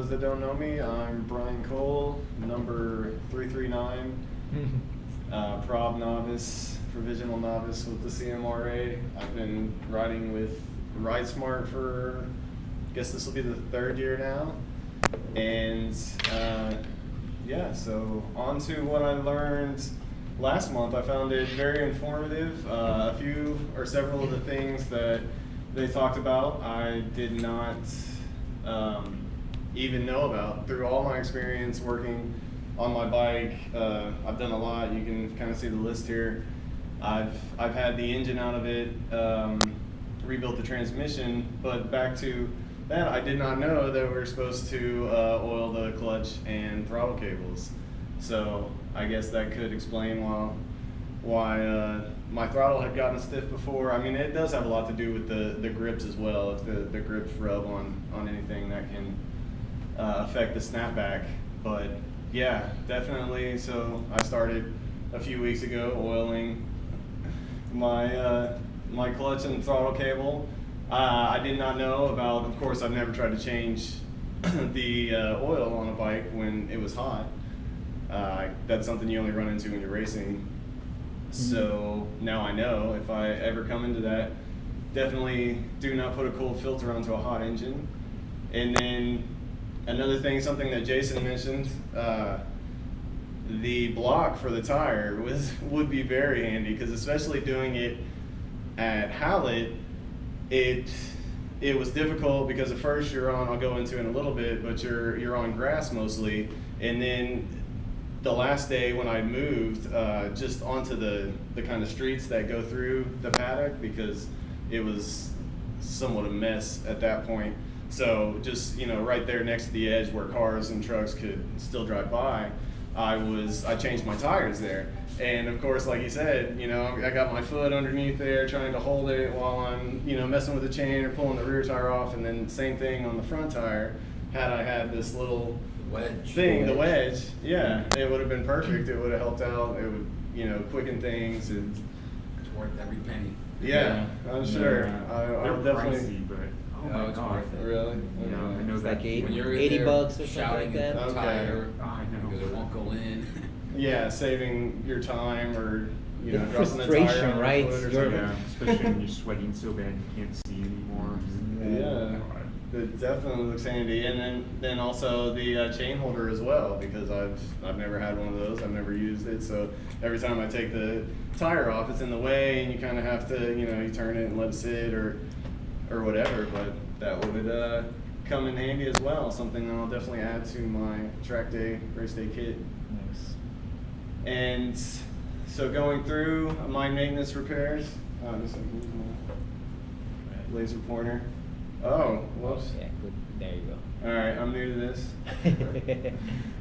those that don't know me, I'm Brian Cole, number 339, prob novice, provisional novice with the CMRA. I've been riding with Ride Smart for, I guess this will be the 3rd year now. And yeah, so on to what I learned last month. I found it very informative. A few or several of the things that they talked about I did not even know about. Through all my experience working on my bike, I've done a lot. You can kind of see the list here. I've had the engine out of it, rebuilt the transmission, but back to that, I did not know that we were supposed to oil the clutch and throttle cables. So I guess that could explain why my throttle had gotten stiff before. I mean, it does have a lot to do with the grips as well. If the grips rub on anything, that can affect the snapback. But yeah, definitely. So I started a few weeks ago oiling my my clutch and throttle cable. I did not know about, of course, I've never tried to change the oil on a bike when it was hot. That's something you only run into when you're racing. So now I know if I ever come into that, definitely do not put a cold filter onto a hot engine. And then another thing, something that Jason mentioned, the block for the tire would be very handy, because especially doing it at Hallett, it was difficult because at first you're on, I'll go into in a little bit, but you're on grass mostly, and then the last day when I moved just onto the kind of streets that go through the paddock, because it was somewhat a mess at that point. So just, you know, right there next to the edge where cars and trucks could still drive by, I changed my tires there. And of course, like you said, you know, I got my foot underneath there trying to hold it while I'm, you know, messing with the chain or pulling the rear tire off. And then same thing on the front tire. Had I had this little the wedge, yeah, it would have been perfect. It would have helped out. It would, you know, quicken things. And it's worth every penny. Yeah, I'm sure. I'll definitely. Pricey, but oh my God. Really? You know, I know It's that like When you're 80 bucks or something shouting like that. at the tire, I know. because it won't go in. Yeah, saving your time, or you know, The dropping the tire frustration, on the right? foot or You're- something. Yeah, especially when you're sweating so bad you can't see anymore. Yeah, it definitely looks handy. And then also the chain holder as well, because I've never had one of those. I've never used it, so every time I take the tire off, it's in the way, and you kind of have to, you know, you turn it and let it sit or whatever. But that would come in handy as well. Something that I'll definitely add to my track day, race day kit. Nice. And so going through my maintenance repairs, just like my laser pointer. Oh, whoops. Yeah, good. There you go. All right, I'm new to this.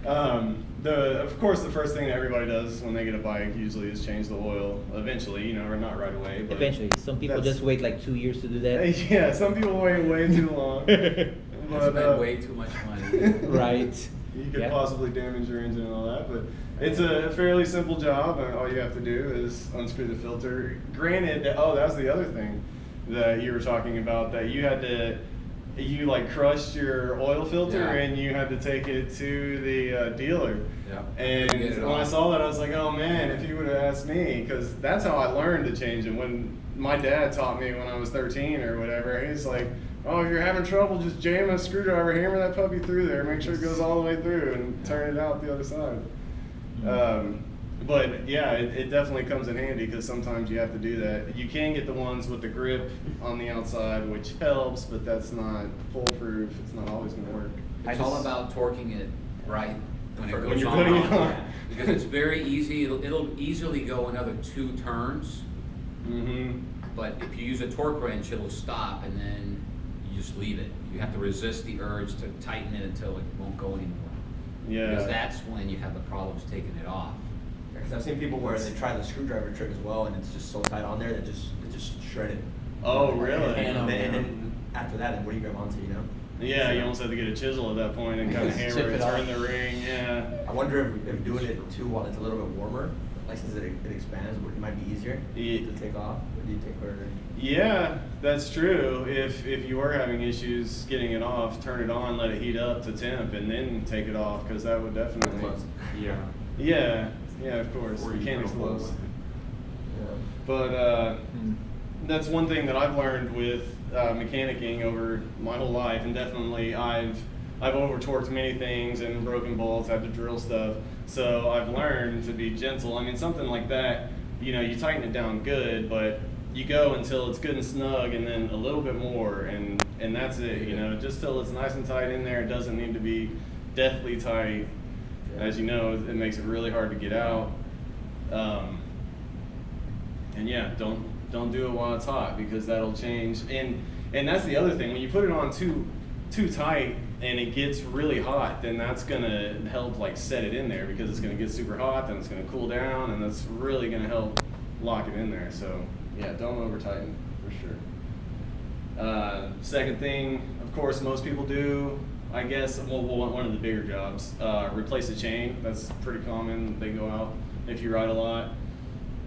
Of course, the first thing that everybody does when they get a bike usually is change the oil. Eventually, you know, or not right away. But Eventually, some people that's- just wait like 2 years to do that. Yeah, some people wait way too long. But, Spend way too much money. Right. You could Yeah. possibly damage your engine and all that, but it's a fairly simple job. And all you have to do is unscrew the filter. Granted, that was the other thing that you were talking about, that you like crushed your oil filter, Yeah. and you had to take it to the dealer. Yeah. And Get it when I off. saw that, I was like, oh man, if you would have asked me, because that's how I learned to change it. When my dad taught me when I was 13 or whatever, he's like, oh, if you're having trouble, just jam a screwdriver, hammer that puppy through there, make sure it goes all the way through, and turn it out the other side. But yeah, it definitely comes in handy, because sometimes you have to do that. You can get the ones with the grip on the outside, which helps, but that's not foolproof. It's not always going to work. It's all about torquing it right when it When goes you're on. putting it on. Because it's very easy. It'll easily go another 2 turns. Mm-hmm. But if you use a torque wrench, it'll stop, and then you just leave it. You have to resist the urge to tighten it until it won't go anymore. Yeah. Because that's when you have the problems taking it off. Because I've seen people where they try the screwdriver trick as well, and it's just so tight on there that it just shred it. Oh, really? And then after that, what do you grab onto, you know? Yeah, you almost have to get a chisel at that point and kind of hammer Chip it, it turn off. the ring. Yeah. I wonder if doing it too while it's a little bit warmer like since it expands, it might be easier Yeah. to take off? Or do you take or? Yeah, that's true. If you were having issues getting it off, turn it on, let it heat up to temp, and then take it off, because that would definitely. Close. Yeah. Yeah, of course. Or You can't put a hole close. in it. Yeah. But that's one thing that I've learned with mechanicking over my whole life, and definitely I've over torqued many things and broken bolts, had to drill stuff. So I've learned to be gentle. I mean, something like that, you know, you tighten it down good, but you go until it's good and snug, and then a little bit more, and that's it. You know, just till it's nice and tight in there. It doesn't need to be deathly tight. As you know, it makes it really hard to get out. And yeah, don't do it while it's hot, because that'll change. And that's the other thing. When you put it on too tight and it gets really hot, then that's gonna help like set it in there, because it's gonna get super hot, then it's gonna cool down, and that's really gonna help lock it in there. So yeah, don't over tighten for sure. Second thing, of course, most people do, I guess, well, one of the bigger jobs, replace the chain. That's pretty common. They go out if you ride a lot.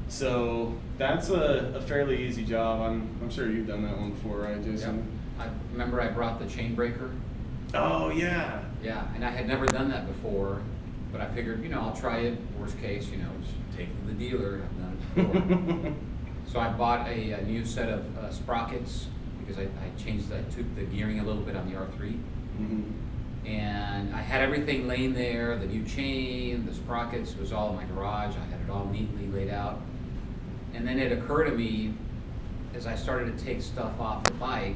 So that's a fairly easy job. I'm sure you've done that one before, right, Jason? Yep. I remember I brought the chain breaker. Oh yeah. Yeah, and I had never done that before, but I figured, you know, I'll try it. Worst case, you know, just take it to the dealer. I've done it before. So I bought a new set of sprockets, because I took the gearing a little bit on the R3. Mm-hmm. And I had everything laying there, the new chain, the sprockets, was all in my garage. I had it all neatly laid out. And then it occurred to me, as I started to take stuff off the bike,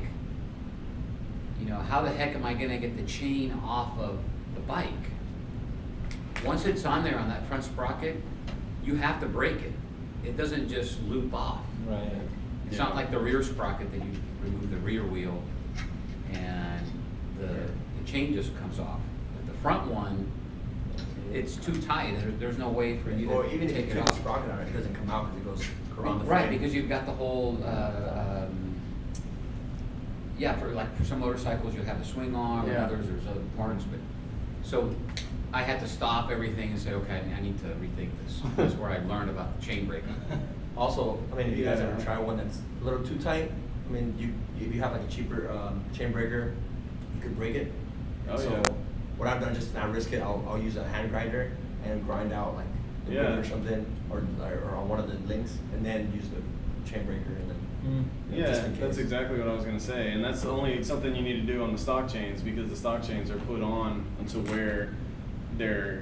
you know, how the heck am I gonna get the chain off of the bike? Once it's on there on that front sprocket, you have to break it. It doesn't just loop off. Right. It's Yeah. not like the rear sprocket that you remove the rear wheel and the chain just comes off. But the front one, it's too tight. There's no way for you Or to even if take you it take the off. sprocket on it, it doesn't come out because it goes around the Right, frame. because you've got the whole, yeah, for some motorcycles, you have the swing arm, and Yeah. others, there's other parts, but, so I had to stop everything and say, okay, I need to rethink this. That's where I learned about the chain breaker. Also, I mean, if you guys Yeah. ever try one that's a little too tight, I mean, if you have like a cheaper chain breaker, you could break it. Oh, So yeah. what I've done, just to not risk it, I'll use a hand grinder and grind out like the Yeah. wheel or something, or on one of the links, and then use the chain breaker and then. Yeah, just in case. that's exactly what I was gonna say, and that's only something you need to do on the stock chains, because the stock chains are put on to where they're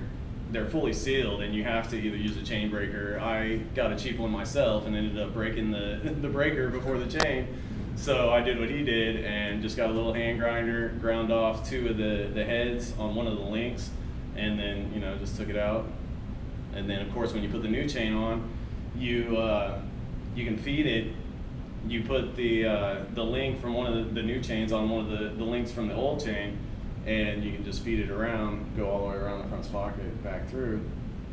fully sealed, and you have to either use a chain breaker. I got a cheap one myself and ended up breaking the breaker before the chain, so I did what he did and just got a little hand grinder, ground off two of the heads on one of the links, and then, you know, just took it out. And then of course when you put the new chain on, you can feed it. You put the link from one of the new chains on one of the links from the old chain, and you can just feed it around, go all the way around the front sprocket, back through,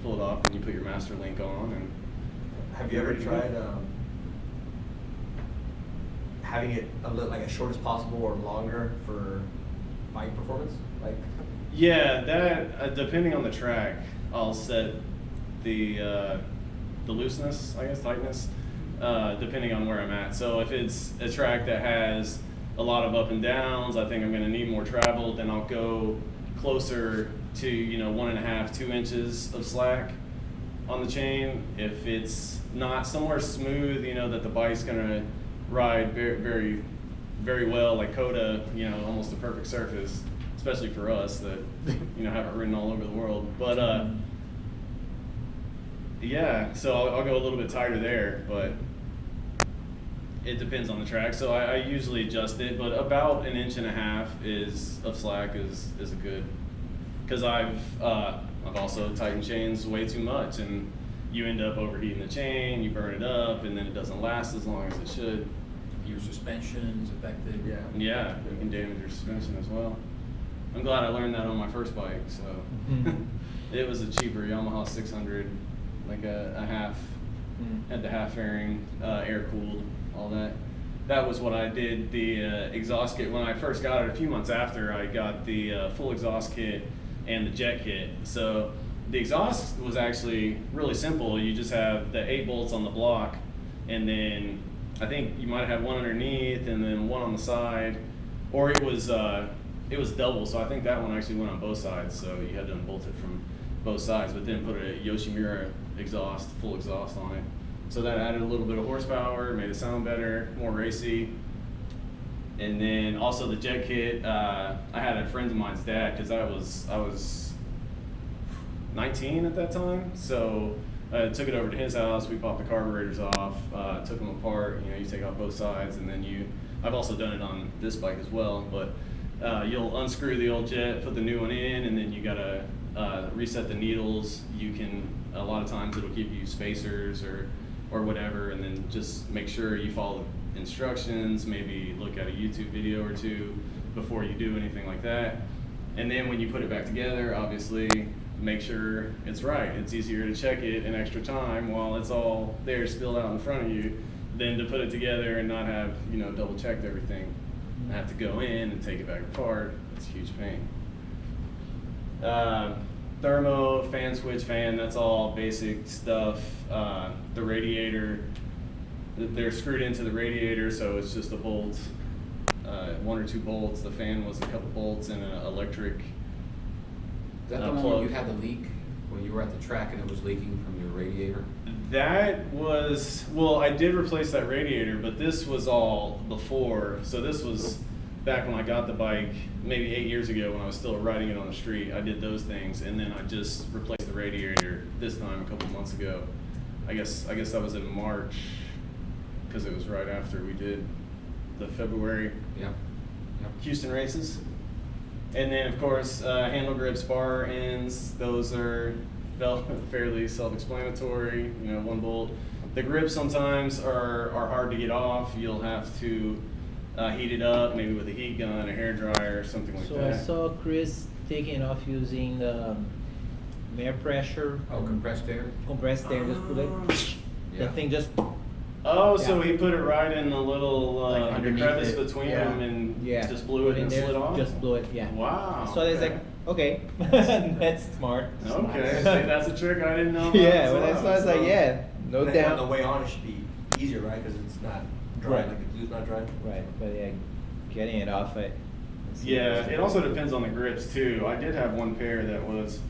pull it off, and you put your master link on. And Have you ever tried having it a little like as short as possible or longer for bike performance? Like, yeah, that depending on the track, I'll set the looseness, I guess, tightness, depending on where I'm at. So if it's a track that has a lot of up and downs, I think I'm going to need more travel, then I'll go closer to, you know, 1.5, 2 inches of slack on the chain. If it's not somewhere smooth, you know, that the bike's going to ride very, very, very well, like Coda, you know, almost a perfect surface, especially for us that, you know, haven't ridden all over the world. But yeah, so I'll go a little bit tighter there, but it depends on the track. So I usually adjust it, but about 1.5 inches of slack is a good, because I've also tightened chains way too much, and you end up overheating the chain, you burn it up, and then it doesn't last as long as it should. Your suspension's affected. yeah. Yeah, it can damage your suspension as well. I'm glad I learned that on my first bike. So it was a cheaper Yamaha 600, like a half, had the half fairing, air cooled, all that. That was what I did. The exhaust kit, when I first got it, a few months after, I got the full exhaust kit and the jet kit. So the exhaust was actually really simple. You just have the 8 bolts on the block, and then I think you might have one underneath and then one on the side, or it was double. So I think that one actually went on both sides. So you had to unbolt it from both sides, but then put a Yoshimura exhaust, full exhaust on it. So that added a little bit of horsepower, made it sound better, more racy. And then also the jet kit, I had a friend of mine's dad, because I was 19 at that time. So I took it over to his house. We popped the carburetors off, took them apart. You take off both sides, and then I've also done it on this bike as well. But you'll unscrew the old jet, put the new one in, and then you gotta reset the needles. You can, a lot of times it'll give you spacers or whatever, and then just make sure you follow the instructions, maybe look at a YouTube video or two before you do anything like that. And then when you put it back together, obviously make sure it's right. It's easier to check it in extra time while it's all there still out in front of you than to put it together and not have, double checked everything. I have to go in and take it back apart. It's a huge pain. Thermo, fan switch, fan, that's all basic stuff. The radiator, they're screwed into the radiator, so it's just a bolt, 1 or 2 bolts. The fan was a couple bolts and an electric Is that the one where you had the leak, when you were at the track and it was leaking from your radiator? That was, well, I did replace that radiator, but this was all before. So this was back when I got the bike, maybe 8 years ago when I was still riding it on the street. I did those things, and then I just replaced the radiator this time a couple months ago. I guess that was in March, because it was right after we did the February Yep. Houston races. And then, of course, handle grips, bar ends, those are fairly self-explanatory, 1 bolt. The grips sometimes are hard to get off. You'll have to heat it up, maybe with a heat gun, a hairdryer, something like So that. I saw Chris taking off using air pressure. Oh, compressed air? Compressed air, just put it. Yeah. The thing just. Oh, so Yeah. he put it right in the little Like underneath crevice it. between Yeah. them and Yeah. just blew Put it in and there, slid off? Just blew it, yeah. Wow. So it's okay. like, okay, that's smart. Okay, see, that's a trick I didn't know about. Yeah, as when I well, saw, it's like, so- yeah, no And then on the doubt. way on, it should be easier, right? Because it's not dry, Right. like the glue's not dry. Right, but yeah, getting it off it. Yeah, it also depends on the grips too. I did have one pair that was,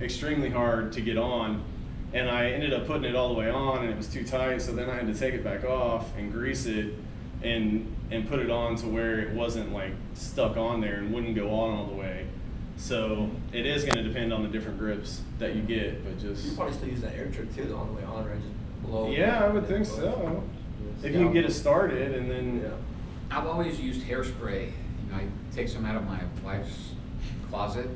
extremely hard to get on, and I ended up putting it all the way on, and it was too tight. So then I had to take it back off and grease it, and put it on to where it wasn't like stuck on there and wouldn't go on all the way. So it is going to depend on the different grips that you get, but You just probably still use that air trick too, on the way on, right? Just blow. yeah, I would think so. If you can get it started, and then Yeah. I've always used hairspray. I take some out of my wife's closet.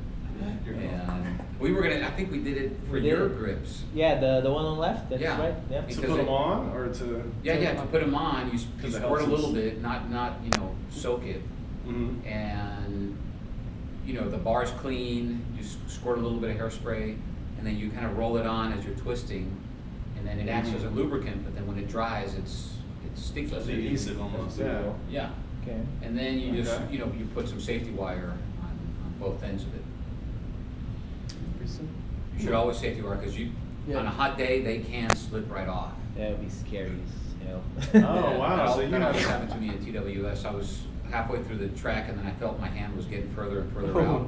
And we were gonna, I think we did it for We did your it. grips. Yeah, the one on left, that's Yeah. right, yeah. to Because put them it- on or to. Yeah, to put them on, you Because it squirt a helps little us. bit, not, soak it. Mhm. And, the bar's clean, you squirt a little bit of hairspray, and then you kind of roll it on as you're twisting, and then it acts as a lubricant, but then when it dries, it's sticky. It's adhesive almost, yeah. Yeah, Okay. and then you just, Okay. you put some safety wire on both ends of it. You should always safety wire, because Yeah. on a hot day, they can slip right off. That would be scary as hell. Oh, wow, so you That always have- happened to me at TWS. I was halfway through the track, and then I felt my hand was getting further and further Oh. out.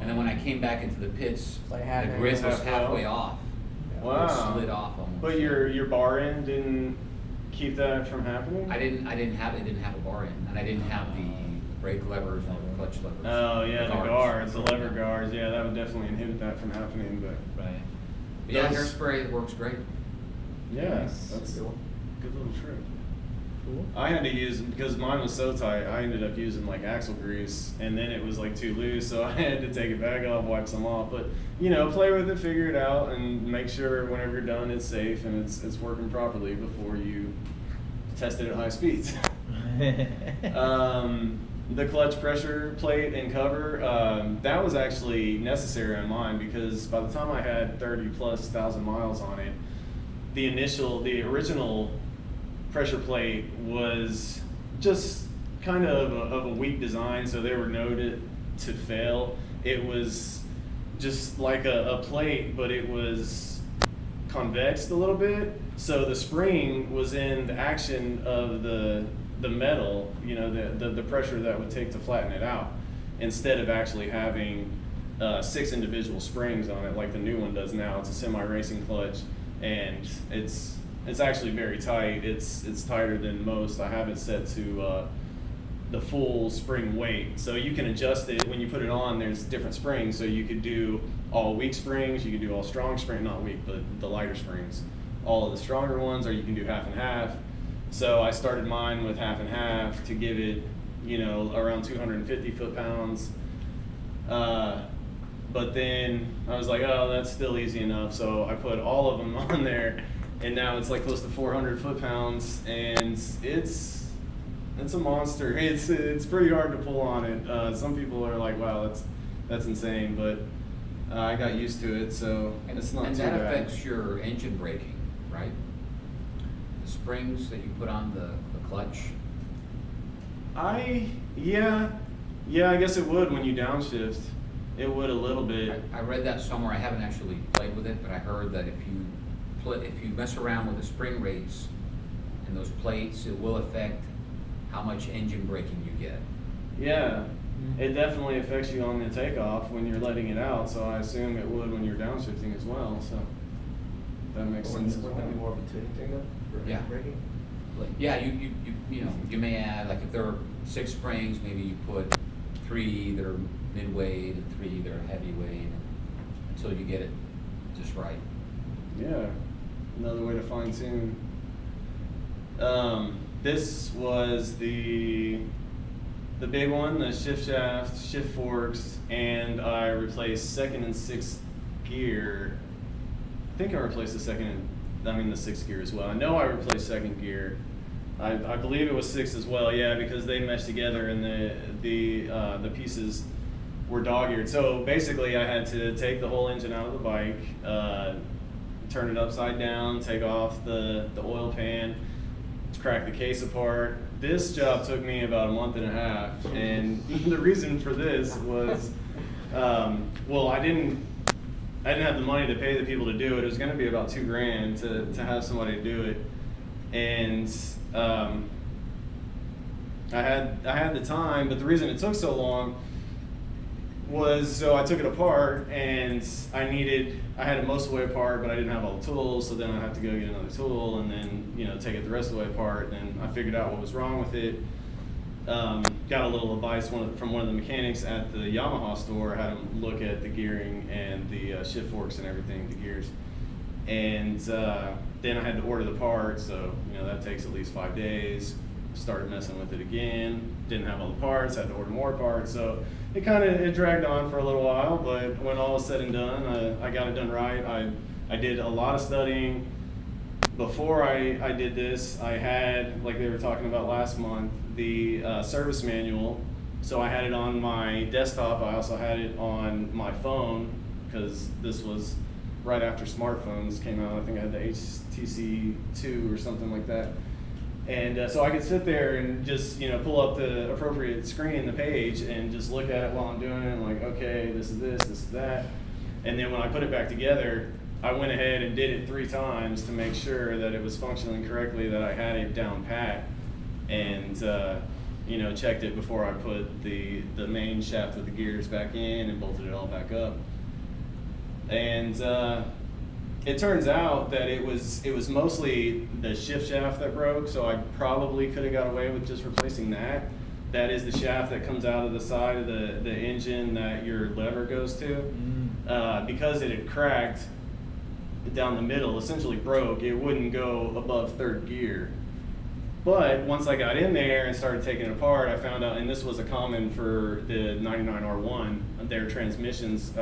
And then when I came back into the pits, Like the half- grip was halfway halfway off. off. Wow. It slid off almost. But your bar end didn't keep that from happening? I didn't have a bar in, and I didn't have the brake levers or the clutch levers. Oh, yeah, the guards, the lever Yeah. guards, yeah, that would definitely inhibit that from happening, but Right. But yeah, Those- hairspray works great. yeah, Nice. that's a good little trick. Cool. I had to use, because mine was so tight, I ended up using like axle grease, and then it was like too loose, so I had to take it back off, wipe some off. But play with it, figure it out, and make sure whenever you're done, it's safe and it's working properly before you test it at high speeds. The clutch pressure plate and cover, that was actually necessary on mine, because by the time I had 30,000+ miles on it, the original pressure plate was just kind of a weak design, so they were noted to fail. It was just like a plate, but it was convexed a little bit. So the spring was in the action of the metal, you know, the pressure that would take to flatten it out, instead of actually having 6 individual springs on it like the new one does now. It's a semi-racing clutch, and it's actually very tight. It's tighter than most. I have it set to the full spring weight, so you can adjust it when you put it on. There's different springs, so you could do all weak springs, you could do all strong spring, not weak, but the lighter springs, all of the stronger ones, or you can do half and half. So I started mine with half and half to give it, you know, around 250 foot-pounds. But then I was like, oh, that's still easy enough. So I put all of them on there, and now it's like close to 400 foot-pounds, and it's a monster. It's pretty hard to pull on it. Some people are like, wow, that's insane, but I got used to it, so it's not too bad. And that affects your engine braking, right? The springs that you put on the clutch. Yeah, I guess it would when you downshift. It would a little bit. I read that somewhere. I haven't actually played with it, but I heard that if you mess around with the spring rates and those plates, it will affect how much engine braking you get. Yeah, it definitely affects you on the takeoff when you're letting it out, so I assume it would when you're downshifting as well, so that makes sense as well. Wouldn't that be more of a tuning thing though, for Yeah. braking? Yeah, you know, you may add, like if there are 6 springs, maybe you put 3 that are mid-weight and 3 that are heavyweight until you get it just right. Yeah, another way to fine tune. This was the big one, the shift shaft, shift forks, and I replaced 2nd and 6th gear. I think I replaced the 6th gear as well. I know I replaced 2nd gear. I believe it was 6th as well, yeah, because they meshed together and the pieces were dog-eared. So basically I had to take the whole engine out of the bike, turn it upside down, take off the oil pan, crack the case apart. This job took me about a month and a half, and the reason for this was, well, I didn't have the money to pay the people to do it. It was going to be about $2,000 to have somebody do it, and I had the time, but the reason it took so long was so I took it apart, and I had it most of the way apart, but I didn't have all the tools, so then I had to go get another tool and then, you know, take it the rest of the way apart. Then I figured out what was wrong with it. Got a little advice from one of the mechanics at the Yamaha store. I had him look at the gearing and the shift forks and everything, the gears. And then I had to order the parts, so, you know, that takes at least 5 days. Started messing with it again, didn't have all the parts, had to order more parts, so it dragged on for a little while, but when all was said and done, I got it done right. I did a lot of studying. Before I did this, I had, like they were talking about last month, the service manual, so I had it on my desktop. I also had it on my phone, because this was right after smartphones came out. I think I had the HTC 2 or something like that. And so I could sit there and just, you know, pull up the appropriate screen, the page, and just look at it while I'm doing it. I'm like, okay, this is this, this is that. And then when I put it back together, I went ahead and did it 3 times to make sure that it was functioning correctly, that I had it down pat, and you know, checked it before I put the main shaft with the gears back in and bolted it all back up. And it turns out that it was mostly the shift shaft that broke, so I probably could have got away with just replacing that. That is the shaft that comes out of the side of the engine that your lever goes to. Because it had cracked down the middle, essentially broke, it wouldn't go above 3rd gear. But once I got in there and started taking it apart, I found out, and this was a common for the 99R1, their transmissions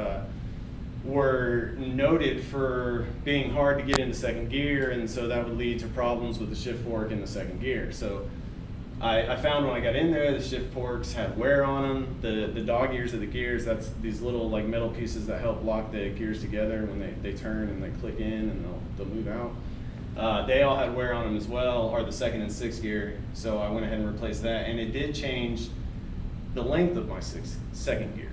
were noted for being hard to get into 2nd gear, and so that would lead to problems with the shift fork in the 2nd gear. So I found when I got in there, the shift forks had wear on them. The dog ears of the gears, that's these little like metal pieces that help lock the gears together when they turn and they click in and they'll move out. They all had wear on them as well, or the 2nd and 6th gear, so I went ahead and replaced that, and it did change the length of my 2nd gear.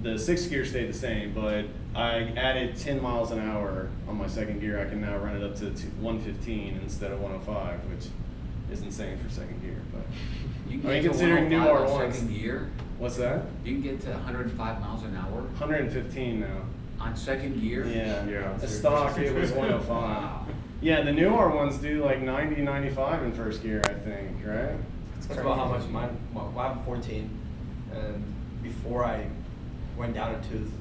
the 6th gear stayed the same, but I added 10 miles an hour on my 2nd gear. I can now run it up to 115 instead of 105, which is insane for 2nd gear. But You I can mean, get to considering new 105 on R1s. second gear. What's that? You can get to 105 miles an hour 115 now. on second gear. Yeah. Yeah. A stock, it was 105. Wow. Yeah, the new R1s do like 90, 95 in 1st gear, I think, right? That's about how much mine. Well, I'm 14, and before I went down a tooth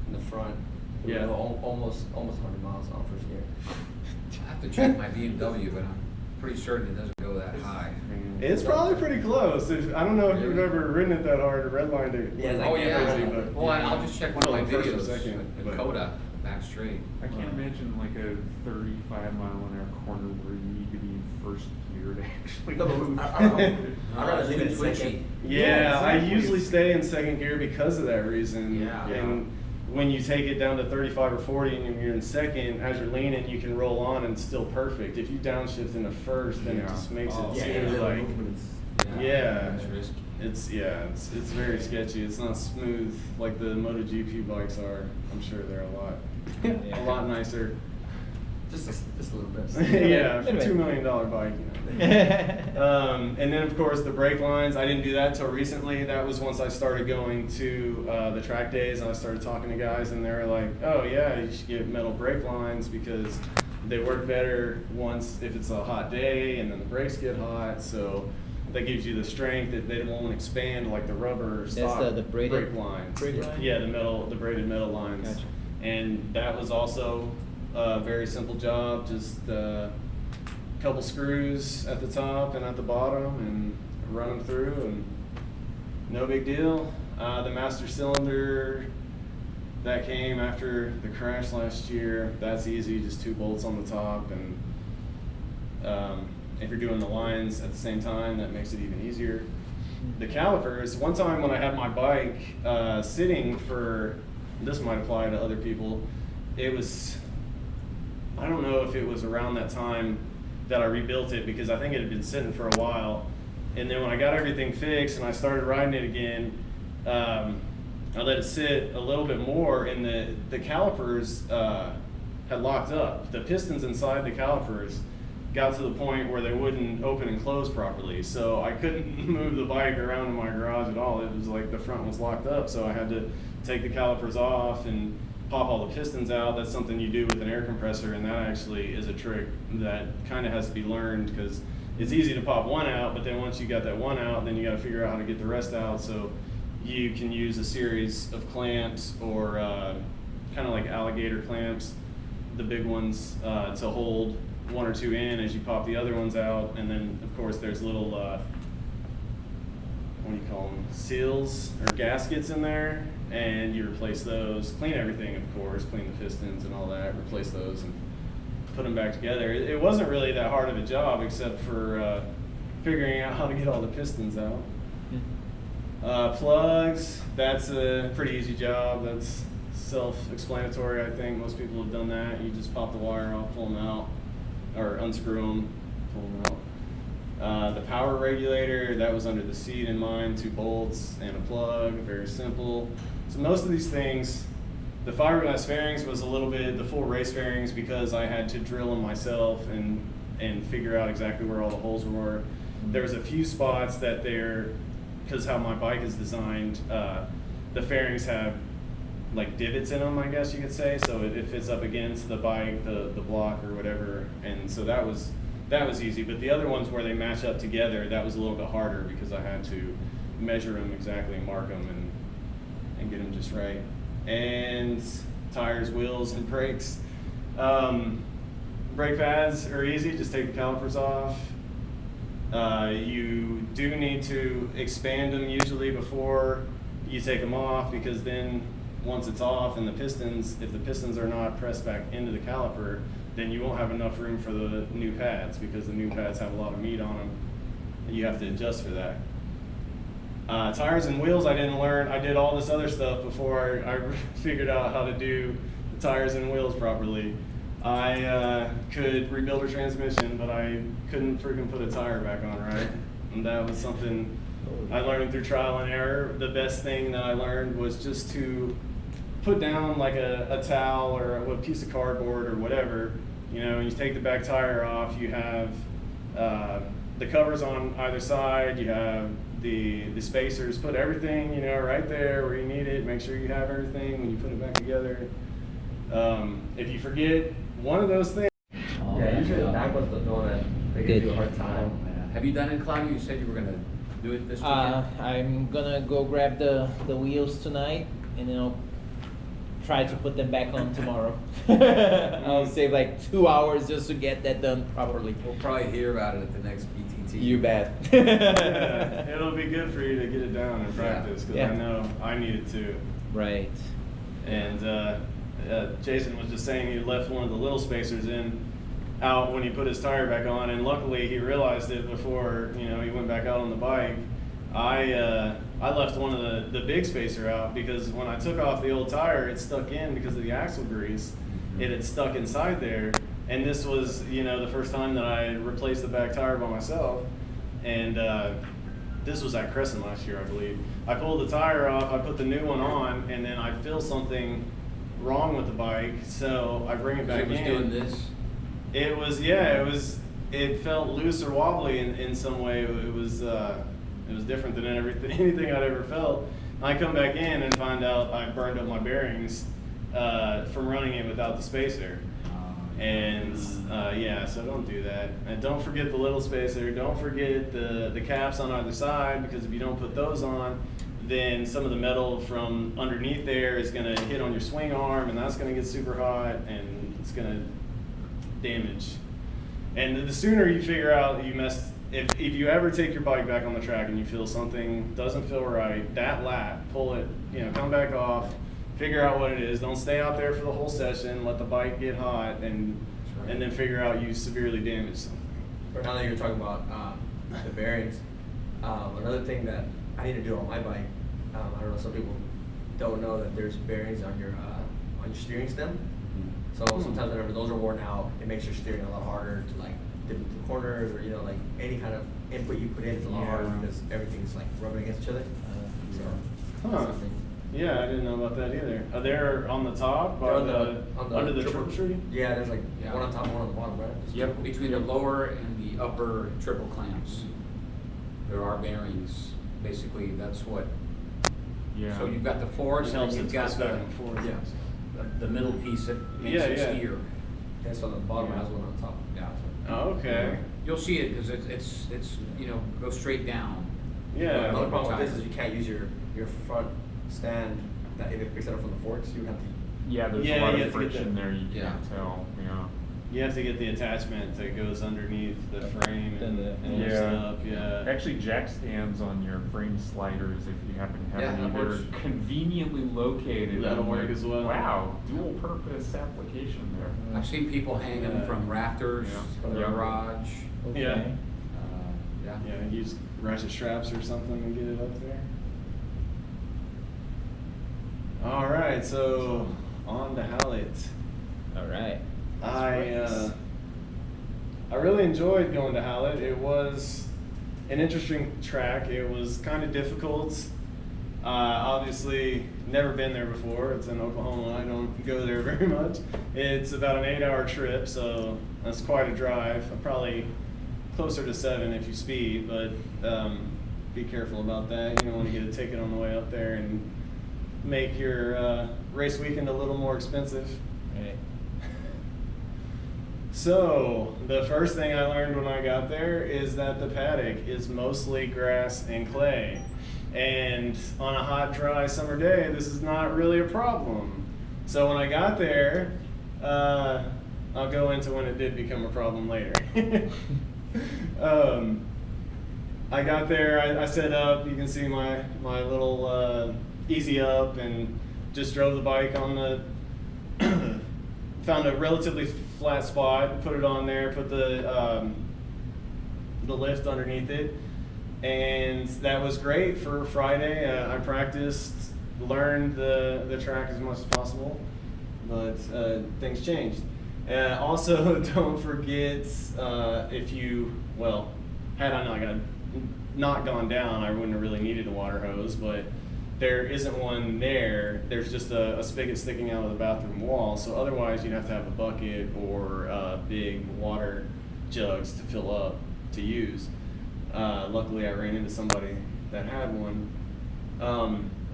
in the front, it Yeah. was almost 100 miles on 1st gear. I have to check my BMW, but I'm pretty certain it doesn't go that high. It's probably pretty close. I don't know if you've Really? ever ridden it that hard or redlined it. Yeah, it's like Oh, crazy, yeah. but- Well, I'll just check one of my Well, first or videos, second, at but- Coda, back straight. I can't imagine like a 35-mile-an-hour corner where you need to be in 1st gear to actually No, but move. I'd rather it's leave it too in twitchy. second. Yeah, I exactly. usually stay in 2nd gear because of that reason. Yeah. And when you take it down to 35 or 40 and you're in 2nd, as you're leaning, you can roll on and it's still perfect. If you downshift into 1st, then it Yeah. just makes Oh, it Yeah, seem yeah, like Yeah. It's risky. it's very sketchy. It's not smooth like the MotoGP bikes are. I'm sure they're a lot nicer. Just a little bit. Yeah, for Little bit. $2 million bike. And then of course the brake lines. I didn't do that till recently. That was once I started going to the track days and I started talking to guys and they were like, "Oh yeah, you should get metal brake lines because they work better once if it's a hot day and then the brakes get hot." So that gives you the strength that they won't expand like the rubber That's stock the braided brake lines. brake line? Yeah, the braided metal lines. Gotcha. And that was also a very simple job, just a couple screws at the top and at the bottom and run them through and no big deal. The master cylinder that came after the crash last year, that's easy, just 2 bolts on the top, and if you're doing the lines at the same time, that makes it even easier. The calipers, one time when I had my bike sitting for, this might apply to other people, it was, I don't know if it was around that time that I rebuilt it because I think it had been sitting for a while. And then when I got everything fixed and I started riding it again, I let it sit a little bit more and the calipers had locked up. The pistons inside the calipers got to the point where they wouldn't open and close properly. So I couldn't move the bike around in my garage at all. It was like the front was locked up. So I had to take the calipers off and pop all the pistons out. That's something you do with an air compressor, and that actually is a trick that kind of has to be learned because it's easy to pop one out, but then once you got that one out, then you got to figure out how to get the rest out. So you can use a series of clamps or kind of like alligator clamps, the big ones, to hold 1 or 2 in as you pop the other ones out. And then of course there's little, what do you call them, seals or gaskets in there, and you replace those, clean everything of course, clean the pistons and all that, replace those and put them back together. It wasn't really that hard of a job except for figuring out how to get all the pistons out. Plugs, that's a pretty easy job. That's self-explanatory. I think most people have done that. You just pop the wire off, pull them out, or unscrew them, pull them out. The power regulator, that was under the seat in mine, 2 bolts and a plug, very simple. So most of these things, the fiberglass fairings was a little bit the full race fairings because I had to drill them myself and figure out exactly where all the holes were. There's a few spots that because how my bike is designed, the fairings have like divots in them, I guess you could say, so it fits up against the bike, the block or whatever, and so that was easy. But the other ones where they match up together, that was a little bit harder because I had to measure them exactly, mark them, and get them just right. And tires, wheels, and brakes. Brake pads are easy, just take the calipers off. You do need to expand them usually before you take them off, because then once it's off and if the pistons are not pressed back into the caliper, then you won't have enough room for the new pads, because the new pads have a lot of meat on them and you have to adjust for that. Tires and wheels I didn't learn. I did all this other stuff before I figured out how to do the tires and wheels properly. I could rebuild a transmission, but I couldn't freaking put a tire back on right. And that was something I learned through trial and error. The best thing that I learned was just to put down like a towel or a piece of cardboard or whatever. You know, you take the back tire off, you have the covers on either side, you have the spacers, put everything, you know, right there where you need it. Make sure you have everything when you put it back together. If you forget one of those things. Yeah, usually the back one's the one that they give you a hard time. Have you done it, Claudio? You said you were gonna do it this weekend? I'm gonna go grab the wheels tonight, and then I'll try to put them back on tomorrow. I'll save like 2 hours just to get that done properly. We'll probably hear about it at the next BTT. You bet. Yeah, it'll be good for you to get it down and practice, because Yeah. I know I need it too. Right. And Jason was just saying he left one of the little spacers out when he put his tire back on, and luckily he realized it before, you know, he went back out on the bike. I left one of the big spacer out because when I took off the old tire, it stuck in because of the axle grease. It had stuck inside there, and this was, you know, the first time that I replaced the back tire by myself. And this was at Crescent last year, I believe. I pulled the tire off, I put the new one on, and then I feel something wrong with the bike, so I bring it back in. It was doing this? It was, yeah, it felt loose or wobbly in some way. It was different than anything I'd ever felt. I come back in and find out I burned up my bearings from running it without the spacer. And yeah, so don't do that. And don't forget the little spacer. Don't forget the caps on either side, because if you don't put those on, then some of the metal from underneath there is going to hit on your swing arm, and that's going to get super hot, and it's going to damage. And the sooner you figure out that you messed, if you ever take your bike back on the track and you feel something doesn't feel right, that lap, pull it, you know, come back off, figure out what it is. Don't stay out there for the whole session. Let the bike get hot, and then figure out you severely damaged something. But now that you're talking about the bearings, another thing that I need to do on my bike, I don't know, some people don't know that there's bearings on your steering stem. So sometimes whenever those are worn out, it makes your steering a lot harder to like dip into corners, or, you know, like any kind of input you put in is a lot harder because everything's like rubbing against each other. So that's Huh. something. Yeah, I didn't know about that either. Are they on the top, They're or on the under the triple tree? Yeah, there's like Yeah. one on top, one on the bottom, right? Yep, between the lower and the upper triple clamps, there are bearings. Basically, that's what. Yeah. So you've got the force, It and helps you've it got twist back and forth. the middle piece that makes Yeah, it yeah. steer. Yeah, so the bottom Yeah. has one on top. Yeah. Oh, okay. You'll see it because it's you know, go straight down. Yeah. Another problem with this is you can't use your front stand that if it picks it up from the forks. You would have to. Yeah, there's Yeah, a lot you of have to get friction that. there, you Yeah. can't tell, yeah. You have to get the attachment that goes underneath the frame and lifts it Yeah. up. Yeah. Actually, jack stands on your frame sliders, if you happen to Yeah, have any, that they're works. conveniently located. That'll I'm work like, as well. Wow, dual purpose application there. I've seen people hang them Yeah. from rafters Yeah. from the Yeah. garage. Okay. Yeah. Yeah. Yeah, use ratchet straps or something and get it up there. All right, so on to Hallett. All right. I really enjoyed going to Hallett. It was an interesting track. It was kind of difficult. Obviously, never been there before. It's in Oklahoma. I don't go there very much. It's about an 8-hour trip, so that's quite a drive. Probably closer to 7 if you speed, but be careful about that. You don't want to get a ticket on the way up there and make your race weekend a little more expensive. Right. So, the first thing I learned when I got there is that the paddock is mostly grass and clay. And on a hot, dry summer day, this is not really a problem. So when I got there, I'll go into when it did become a problem later. I got there, I set up, you can see my little easy up, and just drove the bike on the, found a relatively flat spot, put it on there, put the lift underneath it, and that was great for Friday. I practiced, learned the track as much as possible, but things changed. Also, don't forget if you, well, had I not got not gone down, I wouldn't have really needed a water hose, but there isn't one there. There's just a spigot sticking out of the bathroom wall, so otherwise you'd have to have a bucket or big water jugs to fill up to use. Luckily I ran into somebody that had one.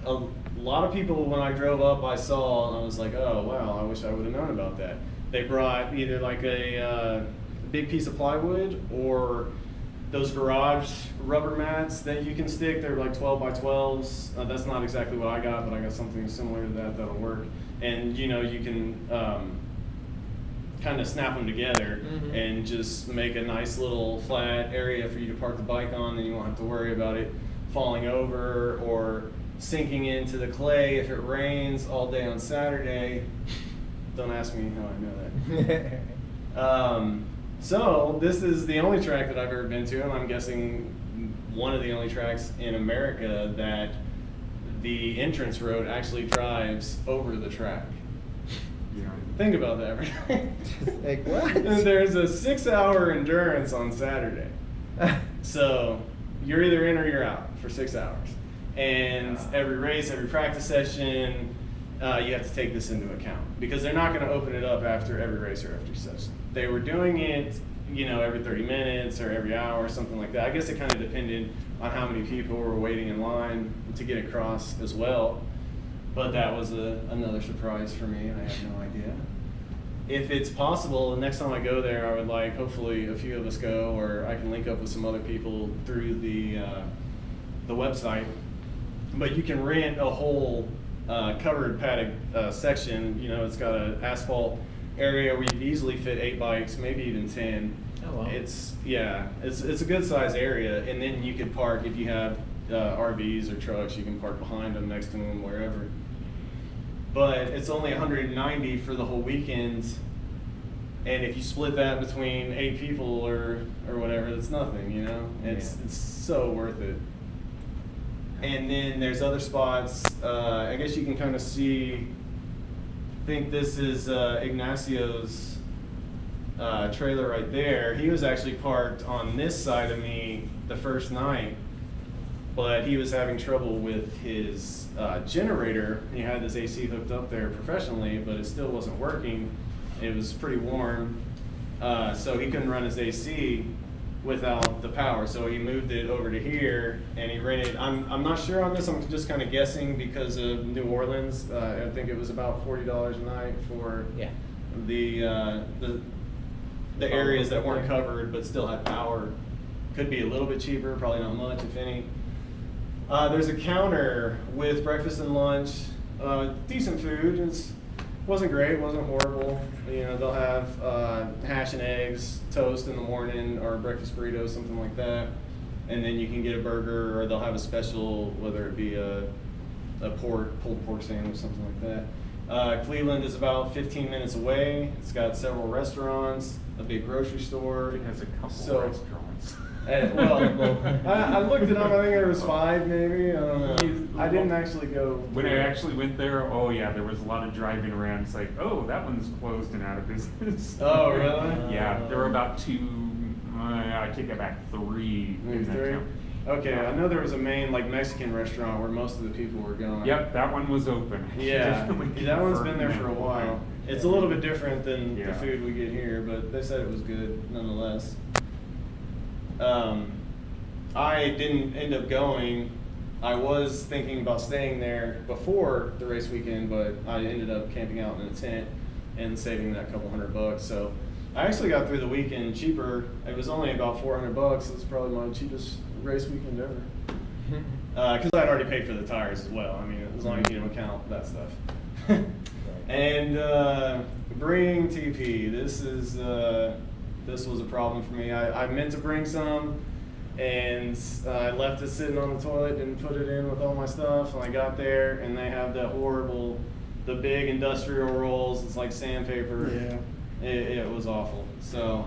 A lot of people, when I drove up, I saw, and I was like, oh wow, I wish I would have known about that. They brought either like a big piece of plywood or those garage rubber mats that you can stick. They're like 12 by 12s. That's not exactly what I got, but I got something similar to that that'll work. And you know, you can kind of snap them together and just make a nice little flat area for you to park the bike on, and you won't have to worry about it falling over or sinking into the clay if it rains all day on Saturday. Don't ask me how I know that. So this is the only track that I've ever been to, and I'm guessing one of the only tracks in America that the entrance road actually drives over the track. Yeah. Think about that, right? Like, what? And there's a 6-hour endurance on Saturday. So you're either in or you're out for 6 hours. And every race, every practice session, you have to take this into account because they're not going to open it up after every race or every session. They were doing it, you know, every 30 minutes or every hour, something like that. I guess it kind of depended on how many people were waiting in line to get across as well. But that was another surprise for me. I had no idea. If it's possible, the next time I go there, I would like, hopefully a few of us go, or I can link up with some other people through the website. But you can rent a whole covered paddock section. You know, it's got an asphalt area where you could easily fit 8 bikes, maybe even 10. Oh, wow. It's a good size area, and then you could park if you have RVs or trucks. You can park behind them, next to them, wherever. But it's only 190 for the whole weekend, and if you split that between 8 people or whatever, that's nothing. You know, it's so worth it. And then there's other spots. I guess you can kind of see. I think this is Ignacio's trailer right there. He was actually parked on this side of me the first night, but he was having trouble with his generator. He had this AC hooked up there professionally, but it still wasn't working. It was pretty warm, so he couldn't run his AC without the power. So he moved it over to here, and he rented. I'm not sure on this. I'm just kind of guessing because of New Orleans. I think it was about $40 a night for the areas that weren't covered but still had power. Could be a little bit cheaper, probably not much, if any. There's a counter with breakfast and lunch, decent food. It wasn't great, wasn't horrible. You know, they'll have hash and eggs, toast in the morning, or breakfast burritos, something like that. And then you can get a burger, or they'll have a special, whether it be a pulled pork sandwich, something like that. Cleveland is about 15 minutes away. It's got several restaurants, a big grocery store. It has a couple restaurants. Well, I looked it up. I think there was 5, maybe. I don't know. I didn't actually go. When I actually went there, oh yeah, there was a lot of driving around. It's like, oh, that one's closed and out of business. Oh, really? Yeah, there were about 2. I take that back, 3. Maybe in that 3? count. Okay, I know there was a main like Mexican restaurant where most of the people were going. Yep, that one was open. Yeah, that one's been there for a while. It's a little bit different than the Yeah. food we get here, but they said it was good nonetheless. I didn't end up going. I was thinking about staying there before the race weekend, but I ended up camping out in a tent and saving that couple $100. So I actually got through the weekend cheaper. It was only about $400. It's probably my cheapest race weekend ever. Because I'd already paid for the tires as well. I mean, as long as you don't count that stuff. And bringing TP. This was a problem for me. I meant to bring some, and I left it sitting on the toilet, didn't put it in with all my stuff, and I got there, and they have that horrible, the big industrial rolls. It's like sandpaper. Yeah. It was awful. So,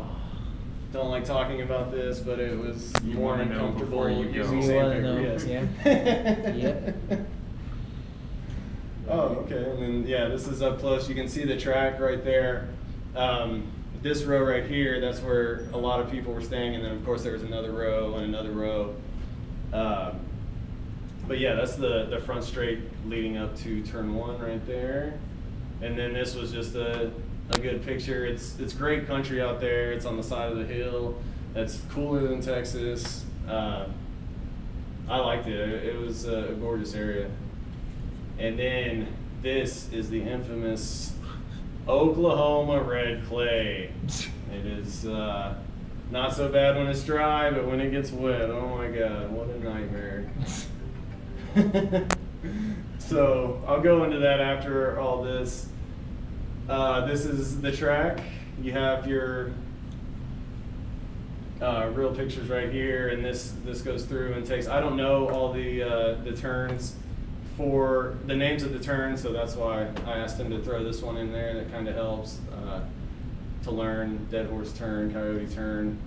don't like talking about this, but it was You more wanna know uncomfortable before you go. using You wanna sandpaper. know, Yes. yeah. Yep. Oh, okay. And then, yeah, this is up close. You can see the track right there. This row right here, that's where a lot of people were staying. And then, of course, there was another row and another row. But yeah, that's the front straight leading up to turn 1 right there. And then this was just a good picture. It's great country out there. It's on the side of the hill. It's cooler than Texas. I liked it. It was a gorgeous area. And then this is the infamous Oklahoma red clay. It is not so bad when it's dry, but when it gets wet, oh my God, what a nightmare. So I'll go into that after all this. This is the track. You have your real pictures right here, and this goes through and takes, I don't know all the turns for the names of the turns, so that's why I asked him to throw this one in there. That kind of helps to learn dead horse turn, coyote turn.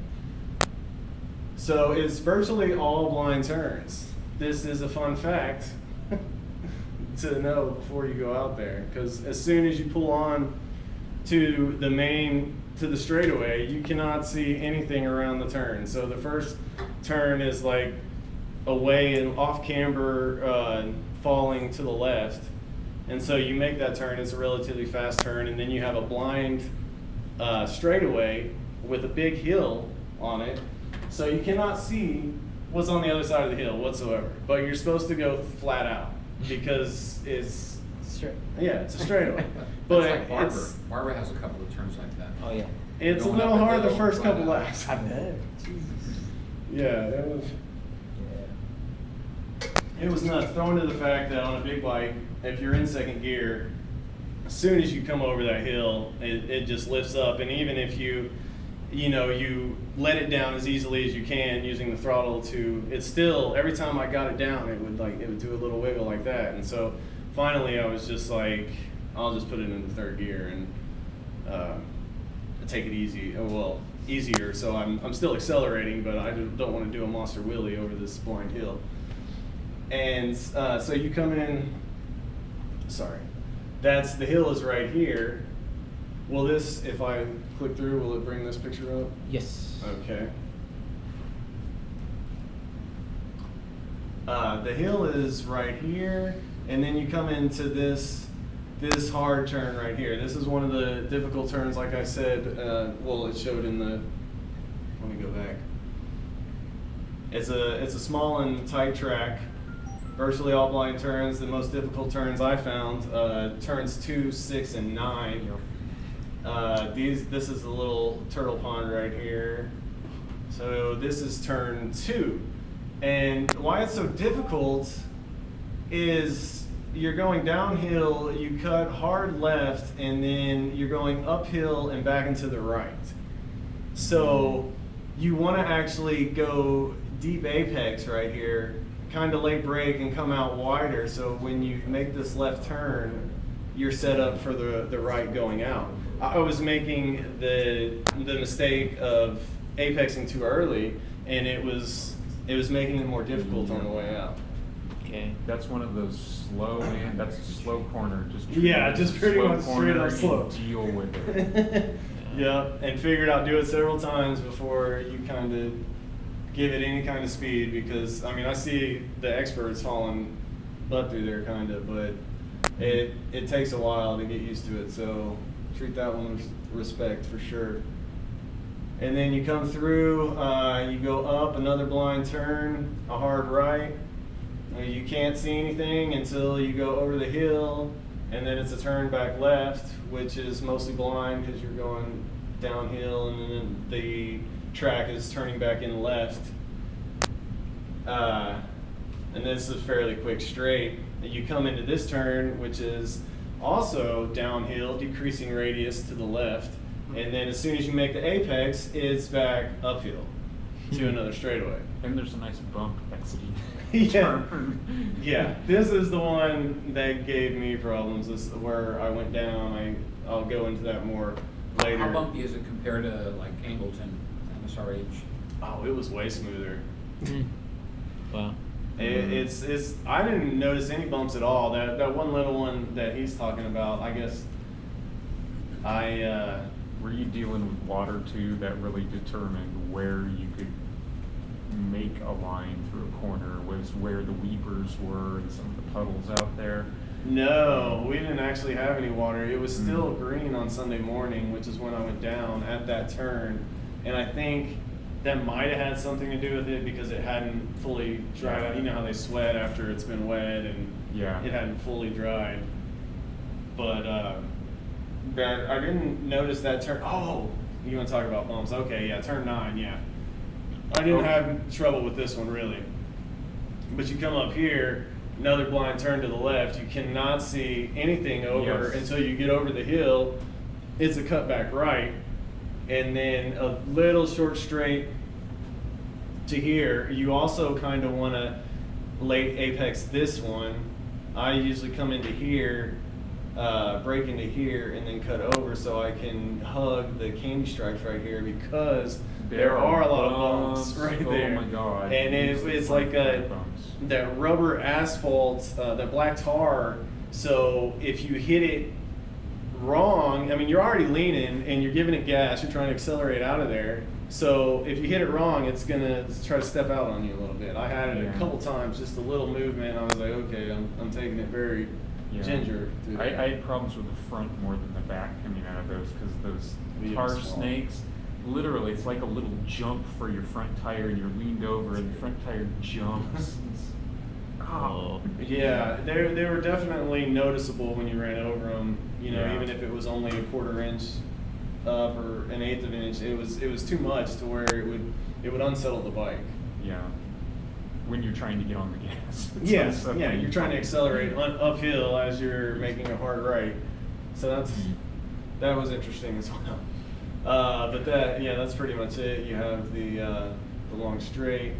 So it's virtually all blind turns. This is a fun fact to know before you go out there, because as soon as you pull on to the straightaway, you cannot see anything around the turn. So the first turn is like away and off camber, falling to the left, and so you make that turn. It's a relatively fast turn, and then you have a blind straightaway with a big hill on it, so you cannot see what's on the other side of the hill whatsoever. But you're supposed to go flat out because it's Straight. yeah, it's a straightaway. But That's like Barber. it's Barber has a couple of turns like that. Oh yeah. it's a Going little up hard the hill, first flat couple out. laps. I bet. Jesus. Yeah, it was nuts. Throwing to the fact that on a big bike, if you're in second gear, as soon as you come over that hill, it just lifts up. And even if you let it down as easily as you can using the throttle it's still, every time I got it down, it would do a little wiggle like that. And so finally I was just like, I'll just put it into third gear and take it easy. Well, easier. So I'm still accelerating, but I don't want to do a monster wheelie over this blind hill. And so you come in, the hill is right here. Will this, if I click through, will it bring this picture up? Yes. Okay. The hill is right here, and then you come into this hard turn right here. This is one of the difficult turns, like I said. Well, it showed in the. Let me go back. It's a small and tight track. Virtually all blind turns. The most difficult turns I found, turns 2, 6, and 9. This is a little turtle pond right here. So this is turn 2. And why it's so difficult is you're going downhill, you cut hard left, and then you're going uphill and back into the right. So you want to actually go deep apex right here, kind of late brake and come out wider, so when you make this left turn, you're set up for the right going out. I was making the mistake of apexing too early, and it was making it more difficult on the way out. Okay. That's one of those that's a slow corner. Just pretty much straight up and slow. Deal with it. Yeah, and figured out do it several times before you kind of give it any kind of speed, because I mean I see the experts hauling butt through there kind of, but it takes a while to get used to it, so treat that one with respect for sure. And then you come through, you go up another blind turn, a hard right. You can't see anything until you go over the hill, and then it's a turn back left, which is mostly blind because you're going downhill, and then the track is turning back in left. And this is a fairly quick straight. You come into this turn, which is also downhill, decreasing radius to the left, and then as soon as you make the apex, it's back uphill to another straightaway. And there's a nice bump exiting. Yeah, yeah. This is the one that gave me problems. This is where I went down. I'll go into that more later. How bumpy is it compared to like Angleton, MSRH? Oh, it was way smoother. Wow. It's I didn't notice any bumps at all. That one little one that he's talking about, I guess Were you dealing with water too that really determined where you could make a line through a corner was where the weepers were and some of the puddles out there. No, we didn't actually have any water. It was still Mm. green on Sunday morning, which is when I went down at that turn. And I think that might have had something to do with it because it hadn't fully dried out. You know how they sweat after it's been wet, and Yeah. it hadn't fully dried. But that I didn't notice that turn. Oh, you want to talk about bumps? Okay, yeah, turn 9, yeah. I didn't Okay. have trouble with this one really. But you come up here, another blind turn to the left. You cannot see anything over Yes. until you get over the hill. It's a cutback right, and then a little short straight to here. You also kind of want to late apex this one. I usually come into here, break into here, and then cut over so I can hug the candy stripes right here because there are a lot of bumps right there. Oh my God. And it's like that rubber asphalt, that black tar. So if you hit it wrong, I mean, you're already leaning and you're giving it gas. You're trying to accelerate out of there. So if you hit it wrong, it's gonna try to step out on you a little bit. I had it Yeah. a couple times, just a little movement. I was like, okay, I'm taking it very Yeah. ginger. through I there. had problems with the front more than the back coming out of those because those Yeah, tar small. snakes, literally, it's like a little jump for your front tire, and you're leaned over, and the front tire jumps. Oh. Yeah, they were definitely noticeable when you ran over them. You know, Yeah. even if it was only a 1/4 inch up or an 1/8 of an inch, it was too much to where it would unsettle the bike. Yeah. When you're trying to get on the gas. It's Yeah, unsettling. yeah, you're trying to accelerate uphill as you're making a hard right. So that was interesting as well. But that's pretty much it. You have the long straight,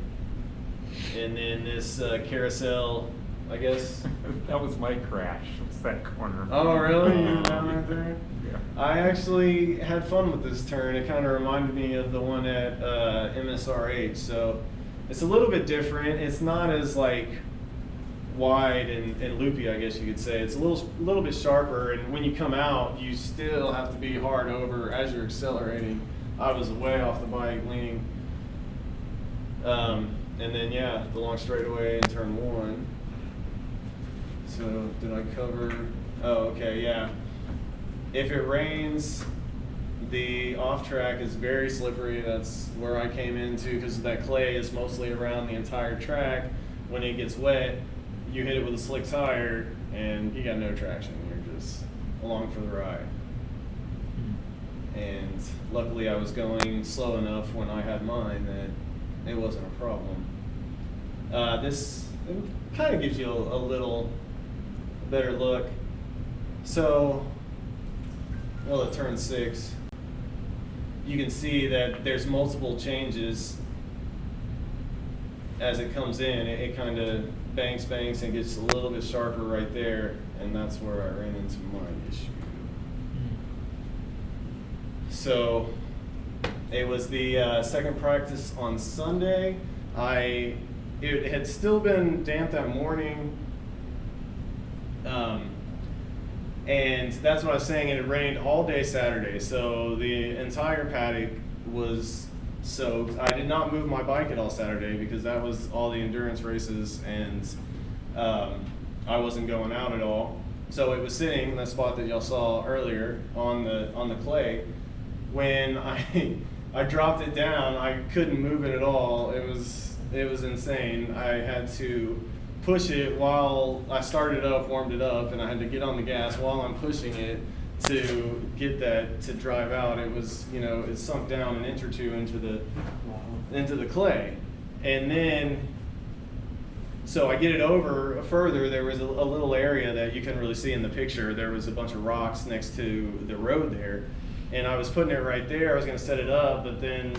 and then this carousel, I guess. That was my crash, was that corner. Oh, really? You were down right there? Yeah. I actually had fun with this turn. It kind of reminded me of the one at MSRH. So it's a little bit different. It's not as like wide and loopy, I guess you could say. It's a little bit sharper, and when you come out, you still have to be hard over as you're accelerating. I was way off the bike, leaning. And then the long straightaway in turn 1. So did I cover? Oh, okay, yeah. If it rains, the off track is very slippery. That's where I came into because that clay is mostly around the entire track. When it gets wet, you hit it with a slick tire and you got no traction. You're just along for the ride. And luckily I was going slow enough when I had mine that it wasn't a problem. This kind of gives you a little better look. So, at turn 6, you can see that there's multiple changes as it comes in. It kind of banks and gets a little bit sharper right there, and that's where I ran into my issue. So it was the second practice on Sunday. It had still been damp that morning, and that's what I was saying. It rained all day Saturday, so the entire paddock was soaked. I did not move my bike at all Saturday because that was all the endurance races, and I wasn't going out at all. So it was sitting in that spot that y'all saw earlier on the clay. When I dropped it down, I couldn't move it at all. It was insane. I had to push it while I started it up, warmed it up, and I had to get on the gas while I'm pushing it to get that to drive out. It was, it sunk down an inch or two into the clay. And then, so I get it over further. There was a little area that you couldn't really see in the picture. There was a bunch of rocks next to the road there. And I was putting it right there. I was going to set it up, but then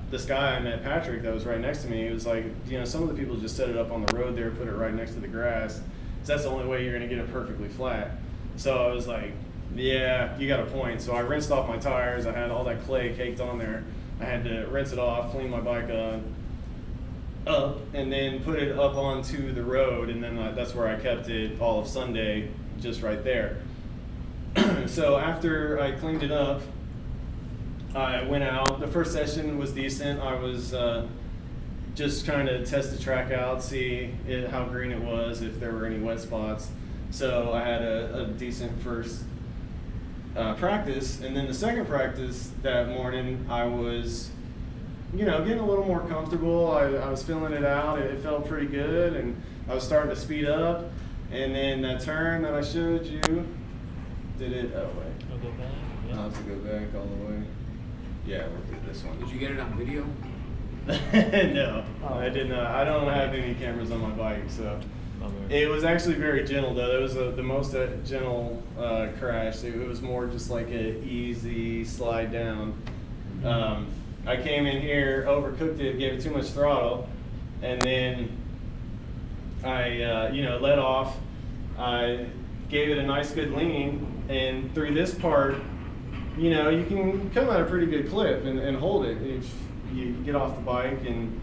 this guy I met, Patrick, that was right next to me, he was like, some of the people just set it up on the road there, put it right next to the grass. So that's the only way you're going to get it perfectly flat. So I was like, yeah, you got a point. So I rinsed off my tires. I had all that clay caked on there. I had to rinse it off, clean my bike up, and then put it up onto the road. And then that's where I kept it all of Sunday, just right there. So after I cleaned it up, I went out. The first session was decent. I was just trying to test the track out, see how green it was, if there were any wet spots. So I had a decent first practice, and then the second practice that morning, I was, getting a little more comfortable. I was feeling it out. It felt pretty good, and I was starting to speed up. And then that turn that I showed you, did it? Oh wait, I'll go back. I'll have to go back all the way. Yeah, we'll do this one. Did you get it on video? No, I did not. I don't have any cameras on my bike, so. It was actually very gentle though. It was the most gentle crash. It was more just like an easy slide down. I came in here, overcooked it, gave it too much throttle, and then I let off. I gave it a nice good lean, and through this part, you can come at a pretty good clip and hold it. If you get off the bike and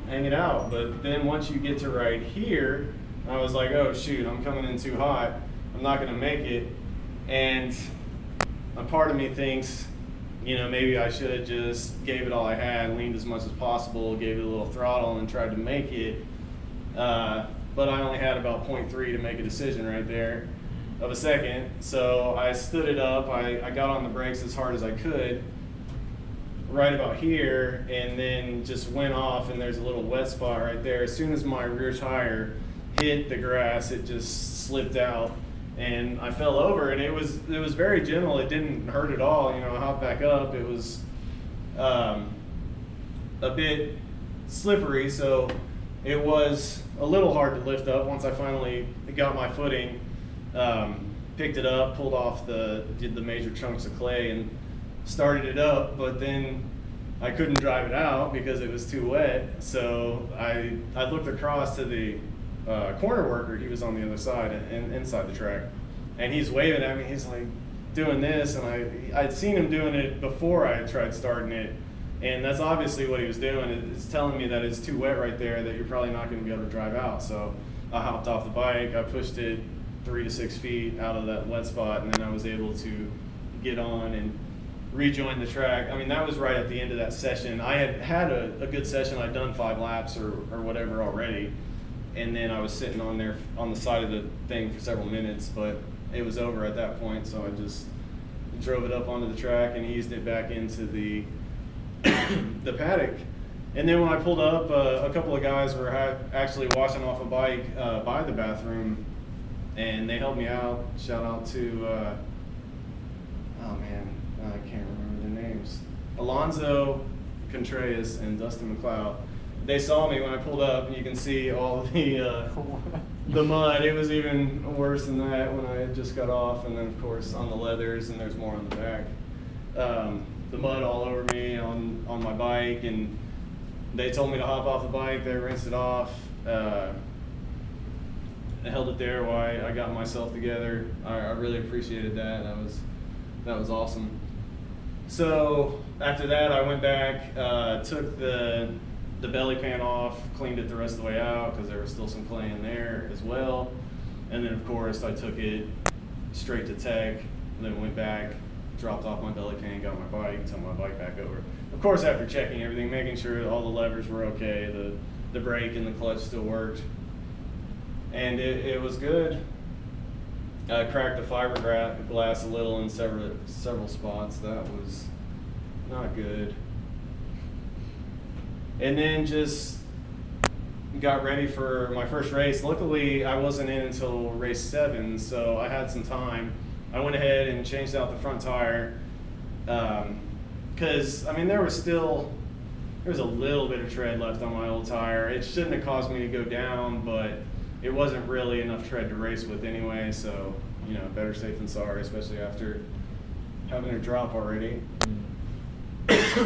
hang it out. But then once you get to right here, I was like, oh shoot, I'm coming in too hot. I'm not gonna make it. And a part of me thinks, maybe I should have just gave it all I had, leaned as much as possible, gave it a little throttle and tried to make it. But I only had about 0.3 to make a decision right there of a second. So I stood it up, I got on the brakes as hard as I could, right about here, and then just went off, and there's a little wet spot right there. As soon as my rear tire hit the grass, it just slipped out, and I fell over, and it was very gentle. It didn't hurt at all. I hopped back up. It was a bit slippery, so it was a little hard to lift up. Once I finally got my footing, picked it up, pulled off the major chunks of clay, and started it up, but then I couldn't drive it out because it was too wet. So I looked across to the corner worker. He was on the other side and inside the track, and he's waving at me. He's like doing this, and I'd seen him doing it before I had tried starting it, and that's obviously what he was doing. It's telling me that it's too wet right there, that you're probably not going to be able to drive out. So I hopped off the bike. I pushed it 3 to 6 feet out of that wet spot, and then I was able to get on and rejoin the track. I mean, that was right at the end of that session. I had a good session. I'd done 5 laps or whatever already, and then I was sitting on there on the side of the thing for several minutes, but it was over at that point, so I just drove it up onto the track and eased it back into the the paddock. And then when I pulled up, a couple of guys were actually washing off a bike by the bathroom, and they helped me out. Shout out to oh man, I can't remember their names. Alonzo Contreras and Dustin McLeod. They saw me when I pulled up, and you can see all the mud. It was even worse than that when I had just got off, and then of course on the leathers, and there's more on the back. The mud all over me on my bike, and they told me to hop off the bike. They rinsed it off. I held it there while I got myself together. I really appreciated that. That was awesome. So after that, I went back, took the belly pan off, cleaned it the rest of the way out because there was still some clay in there as well. And then of course I took it straight to tech, and then went back, dropped off my belly pan, got my bike, took my bike back over. Of course, after checking everything, making sure all the levers were okay, the brake and the clutch still worked. And it was good. I cracked the fiberglass a little in several spots. That was not good. And then just got ready for my first race. Luckily, I wasn't in until race 7, so I had some time. I went ahead and changed out the front tire because, I mean, there was a little bit of tread left on my old tire. It shouldn't have caused me to go down, but it wasn't really enough tread to race with anyway, so, better safe than sorry, especially after having a drop already.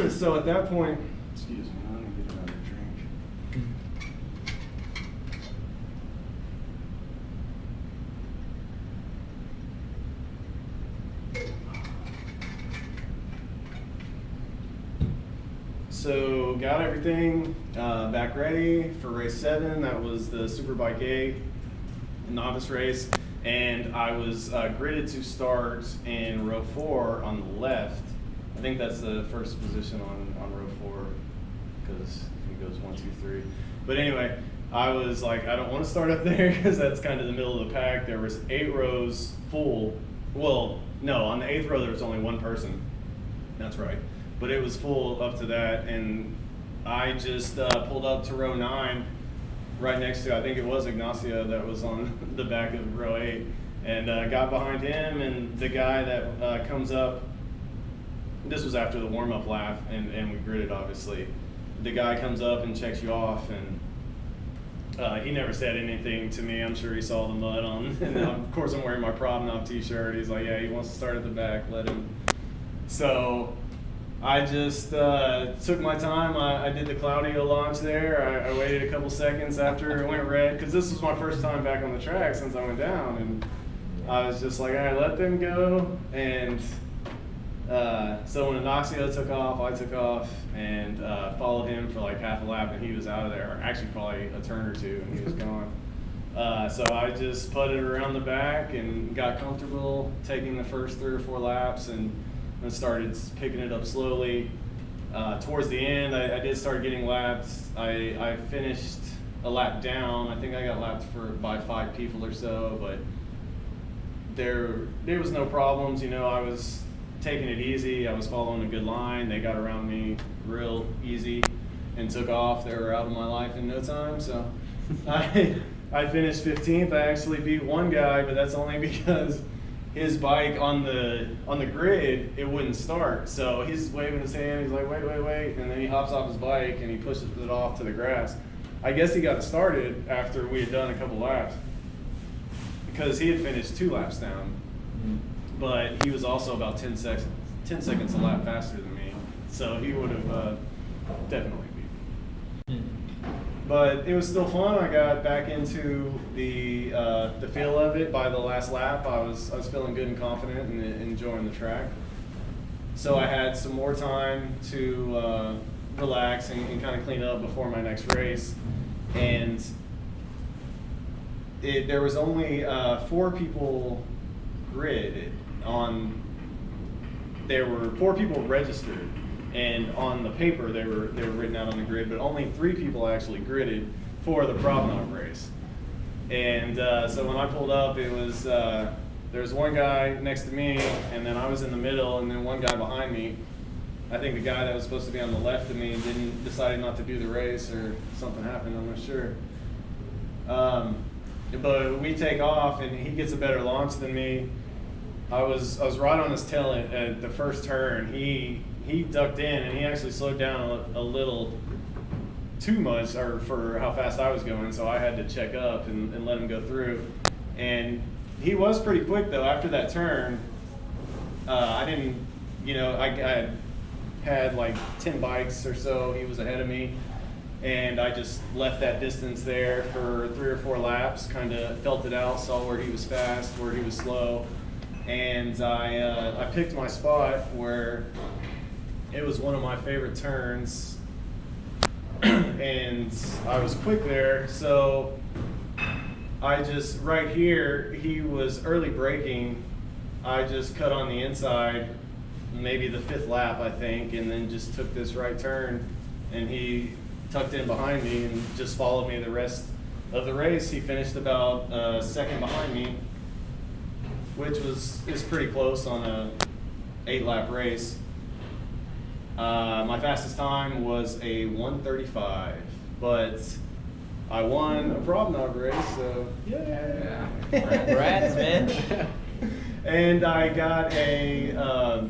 So at that point, excuse me, I'm gonna get another drink. So got everything back ready for race 7. That was the Superbike A novice race, and I was gridded to start in row 4 on the left. I think that's the first position on row because he goes 1, 2, 3. But anyway, I was like, I don't want to start up there because that's kind of the middle of the pack. There was 8 rows full. Well, no, on the 8th row there was only 1 person. That's right. But it was full up to that, and I just pulled up to row 9, right next to, I think it was Ignacio that was on the back of row 8, and got behind him, and the guy that comes up, this was after the warm-up lap, and we gridded, obviously. The guy comes up and checks you off, and he never said anything to me. I'm sure he saw the mud on, and of course I'm wearing my Prom Knob t-shirt. He's like, yeah, he wants to start at the back, let him. So I just took my time. I did the Claudio launch there. I waited a couple seconds after it went red, because this was my first time back on the track since I went down, and I was just like, all right, let them go. And so when Ignacio took off, I took off and followed him for like half a lap, and he was out of there, or actually probably a turn or 2, and he was gone. So I just putted around the back and got comfortable taking the first 3 or 4 laps, and started picking it up slowly. Towards the end, I did start getting lapped. I finished a lap down. I think I got lapped by 5 people or so, but there was no problems. I was taking it easy. I was following a good line. They got around me real easy and took off. They were out of my life in no time. So I finished 15th. I actually beat one guy, but that's only because his bike on the grid, it wouldn't start. So he's waving his hand. He's like, wait, and then he hops off his bike and he pushes it off to the grass. I guess he got it started after we had done a couple laps, because he had finished 2 laps down, but he was also about 10 seconds a lap faster than me, so he would have definitely beat me. But it was still fun. I got back into the feel of it by the last lap. I was feeling good and confident and enjoying the track. So I had some more time to relax and kind of clean up before my next race. And there was only 4 people gridded on. There were 4 people registered. And on the paper, they were written out on the grid, but only 3 people actually gridded for the Prom Knob race. And so when I pulled up, it was there was one guy next to me, and then I was in the middle, and then one guy behind me. I think the guy that was supposed to be on the left of me decided not to do the race, or something happened. I'm not sure. But we take off, and he gets a better launch than me. I was right on his tail at the first turn. He ducked in, and he actually slowed down a little too much for how fast I was going, so I had to check up and let him go through. And he was pretty quick, though. After that turn, I didn't, I had like 10 bikes or so. He was ahead of me, and I just left that distance there for 3 or 4 laps, kind of felt it out, saw where he was fast, where he was slow, and I picked my spot where it was one of my favorite turns, and I was quick there, so I just, right here, he was early braking. I just cut on the inside, maybe the 5th lap, I think, and then just took this right turn, and he tucked in behind me and just followed me the rest of the race. He finished about 2nd behind me, which is pretty close on a 8-lap race. My fastest time was a 1:35, but I won a Prom Knob race, so yeah. Congrats, man. And I got a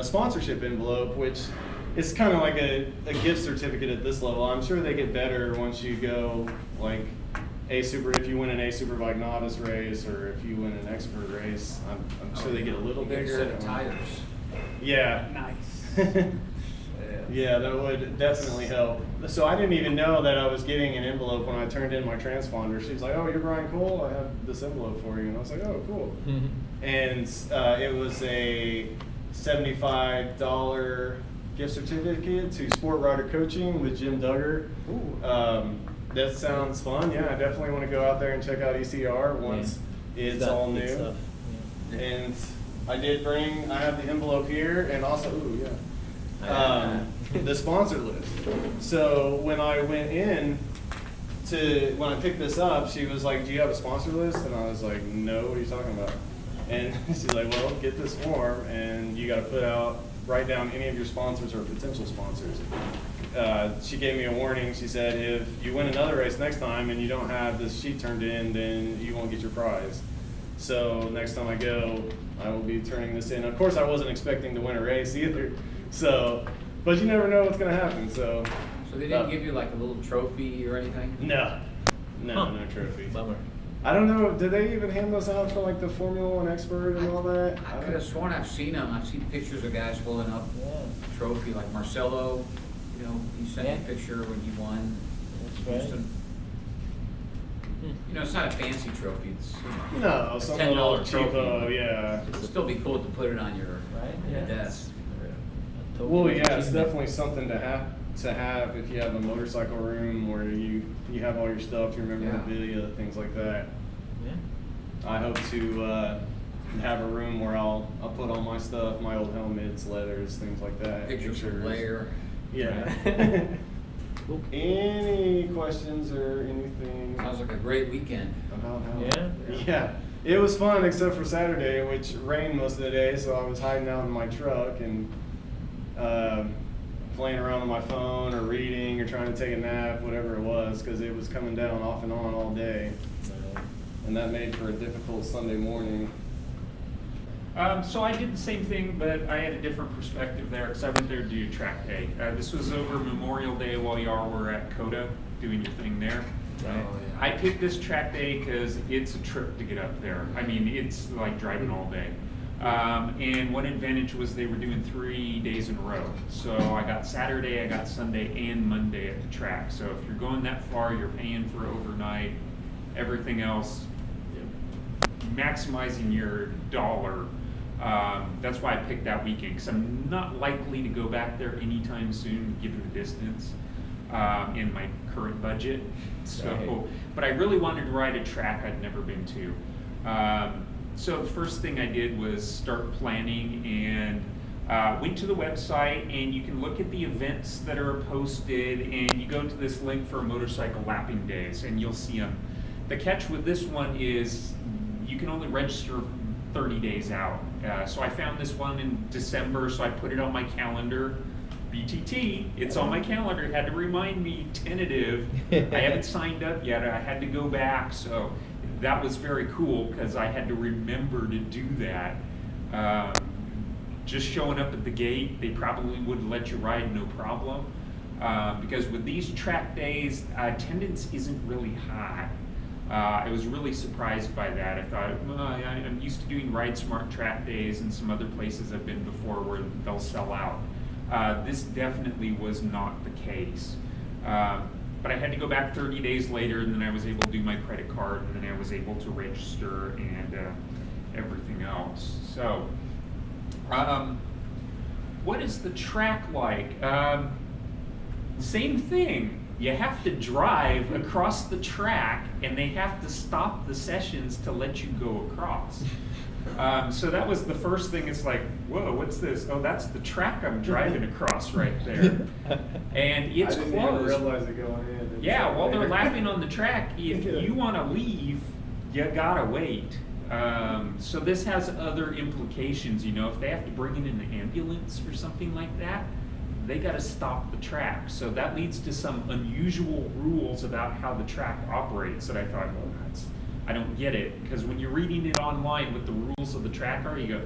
sponsorship envelope, which is kind of like a gift certificate at this level. I'm sure they get better once you go like if you win an A Superbike novice race, or if you win an expert race. I'm sure they get a little bigger. You get a set of tires. Yeah. Nice. Yeah, that would definitely help. So I didn't even know that I was getting an envelope when I turned in my transponder. She's like, "Oh, you're Brian Cole? I have this envelope for you." And I was like, "Oh, cool." And it was a $75 gift certificate to Sport Rider Coaching with Jim Duggar. That sounds fun. Yeah, I definitely want to go out there and check out ECR once it's all new. And I have the envelope here, and also, The sponsor list. So when I went in when I picked this up, she was like, "Do you have a sponsor list?" And I was like, "No, what are you talking about?" And she's like, "Well, get this form and you got to write down any of your sponsors or potential sponsors." She gave me a warning. She said, "If you win another race next time and you don't have this sheet turned in, then you won't get your prize. So next time I go, I will be turning this in." Of course, I wasn't expecting to win a race either. So, but you never know what's going to happen. So they didn't give you like a little trophy or anything? No, no trophy. Bummer. I don't know, did they even hand those out for like the Formula One expert and all that? I could have sworn I've seen them. I've seen pictures of guys holding up a trophy, like Marcelo, you know, he sent me a picture when he won. That's right. Houston. You know, it's not a fancy trophy. It's, you No, know, some $10 little trophy. cheapo, yeah. It'd still be cool to put it on your desk. Well, yeah, it's definitely something to have if you have a motorcycle room where you have all your stuff, your memorabilia, things like that. Yeah. I hope to have a room where I'll put all my stuff, my old helmets, leathers, things like that. Pictures from Lair. Yeah. Cool. Any questions or anything Sounds like a great weekend. about how? Yeah. Yeah. It was fun except for Saturday, which rained most of the day, so I was hiding out in my truck and playing around on my phone or reading or trying to take a nap, whatever it was, because it was coming down off and on all day. And that made for a difficult Sunday morning. So I did the same thing, but I had a different perspective there because I went there to do track day. This was over Memorial Day while y'all were at COTA doing your thing there. Oh, yeah. I picked this track day because it's a trip to get up there. I mean, it's like driving all day. And one advantage was they were doing 3 days in a row. So I got Saturday, I got Sunday, and Monday at the track. So if you're going that far, you're paying for overnight, everything else, maximizing your dollar. That's why I picked that weekend, because I'm not likely to go back there anytime soon, given the distance in my current budget. So, but I really wanted to ride a track I'd never been to. So the first thing I did was start planning and went to the website, and you can look at the events that are posted, and you go to this link for motorcycle lapping days, and you'll see them. The catch with this one is you can only register 30 days out. So I found this one in December, so I put it on my calendar. BTT, it's on my calendar. It had to remind me, tentative. I haven't signed up yet. I had to go back, so that was very cool because I had to remember to do that. Just showing up at the gate, they probably would let you ride no problem. Because with these track days, attendance isn't really high. I was really surprised by that. I thought, well, I'm used to doing Ride Smart track days and some other places I've been before where they'll sell out. This definitely was not the case. But I had to go back 30 days later, and then I was able to do my credit card, and then I was able to register and everything else. So, what is the track like? Same thing. You have to drive across the track, and they have to stop the sessions to let you go across. So that was the first thing. It's like, whoa, what's this? Oh, that's the track I'm driving across right there. And it's I didn't closed. even realize it going in. Yeah, while they're lapping on the track, if you want to leave, you gotta wait. So this has other implications. You know, if they have to bring in an ambulance or something like that, they got to stop the track. So that leads to some unusual rules about how the track operates that I thought, well, I don't get it. Because when you're reading it online what the rules of the track are, you go,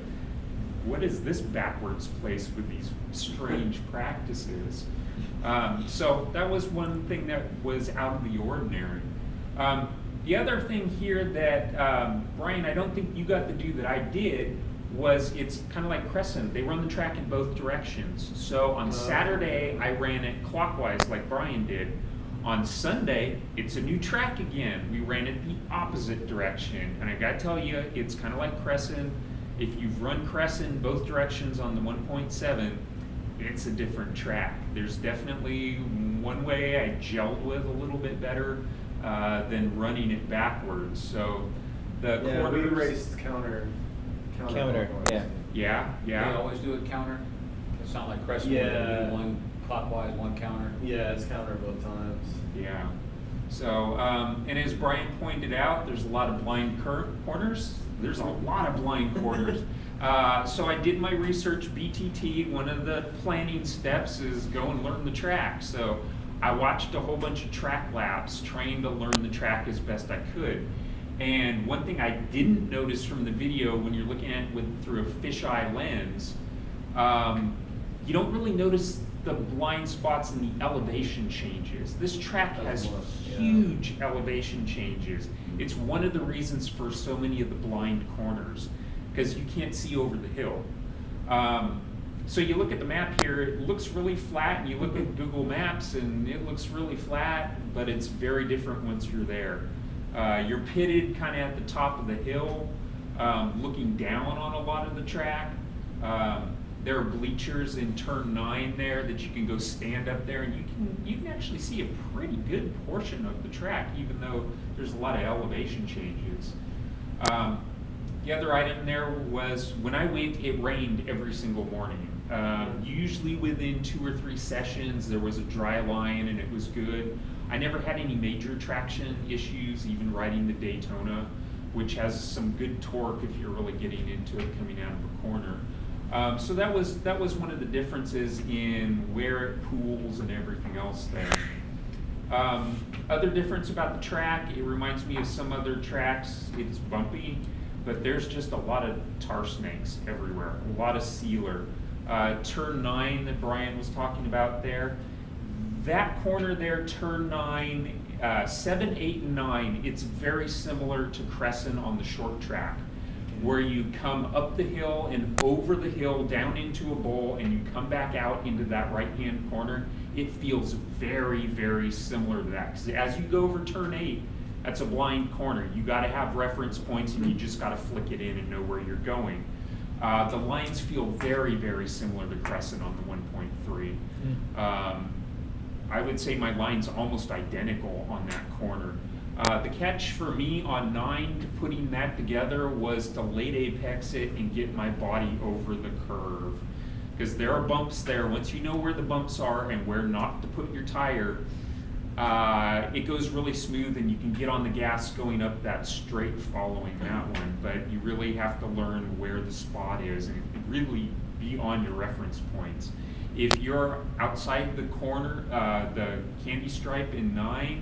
what is this backwards place with these strange practices? So that was one thing that was out of the ordinary. The other thing here that, Brian, I don't think you got to do that I did, was it's kind of like Crescent. They run the track in both directions. So on Saturday, I ran it clockwise like Brian did. On Sunday, it's a new track again. We ran it the opposite direction. And I gotta tell you, it's kind of like Crescent. If you've run Crescent both directions on the 1.7, it's a different track. There's definitely one way I gelled with a little bit better than running it backwards. So the quarters, we raced counter. Counter, yeah. They always do it counter. Something like Crestwood, Yeah. one clockwise, one counter. Yeah, it's counter both times. Yeah. So, and as Brian pointed out, there's a lot of blind corners. There's a lot of blind corners. So I did my research, BTT, one of the planning steps is go and learn the track. So I watched a whole bunch of track laps trying to learn the track as best I could. And one thing I didn't notice from the video when you're looking at it through a fisheye lens, you don't really notice the blind spots and the elevation changes. This track has huge elevation changes. It's one of the reasons for so many of the blind corners, because you can't see over the hill. So you look at the map here, it looks really flat, and you look at Google Maps and it looks really flat, but it's very different once you're there. You're pitted kind of at the top of the hill, looking down on a lot of the track. There are bleachers in turn 9 there that you can go stand up there, and you can actually see a pretty good portion of the track, even though there's a lot of elevation changes. The other item there was when I went, it rained every single morning. Usually within 2 or 3 sessions, there was a dry line and it was good. I never had any major traction issues, even riding the Daytona, which has some good torque if you're really getting into it coming out of a corner. So that was one of the differences in where it pools and everything else there. Other difference about the track, it reminds me of some other tracks. It's bumpy, but there's just a lot of tar snakes everywhere, a lot of sealer. Turn 9 that Brian was talking about there, that corner there, turn 9, 7, 8, and 9, it's very similar to Crescent on the short track, where you come up the hill and over the hill down into a bowl and you come back out into that right-hand corner. It feels very, very similar to that. Because as you go over turn 8, that's a blind corner. You got to have reference points and you just got to flick it in and know where you're going. The lines feel very, very similar to Crescent on the 1.3. I would say my line's almost identical on that corner. The catch for me on 9, putting that together, was to late apex it and get my body over the curve. Because there are bumps there. Once you know where the bumps are and where not to put your tire, it goes really smooth and you can get on the gas going up that straight following that one. But you really have to learn where the spot is and really be on your reference points. If you're outside the corner, the candy stripe in 9,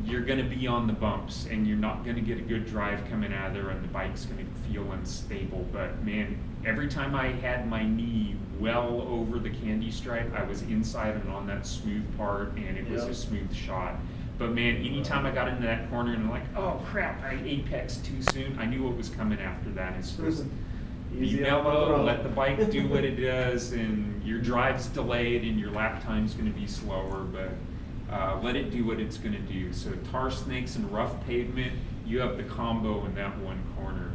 you're going to be on the bumps and you're not going to get a good drive coming out of there and the bike's going to feel unstable. But man, every time I had my knee well over the candy stripe, I was inside and on that smooth part and it was a smooth shot. But man, anytime I got into that corner and I'm like, oh crap, I apexed too soon, I knew what was coming after that. It's just be mellow, let the bike do what it does, and your drive's delayed and your lap time's going to be slower, but let it do what it's going to do. So tar snakes and rough pavement, you have the combo in that one corner.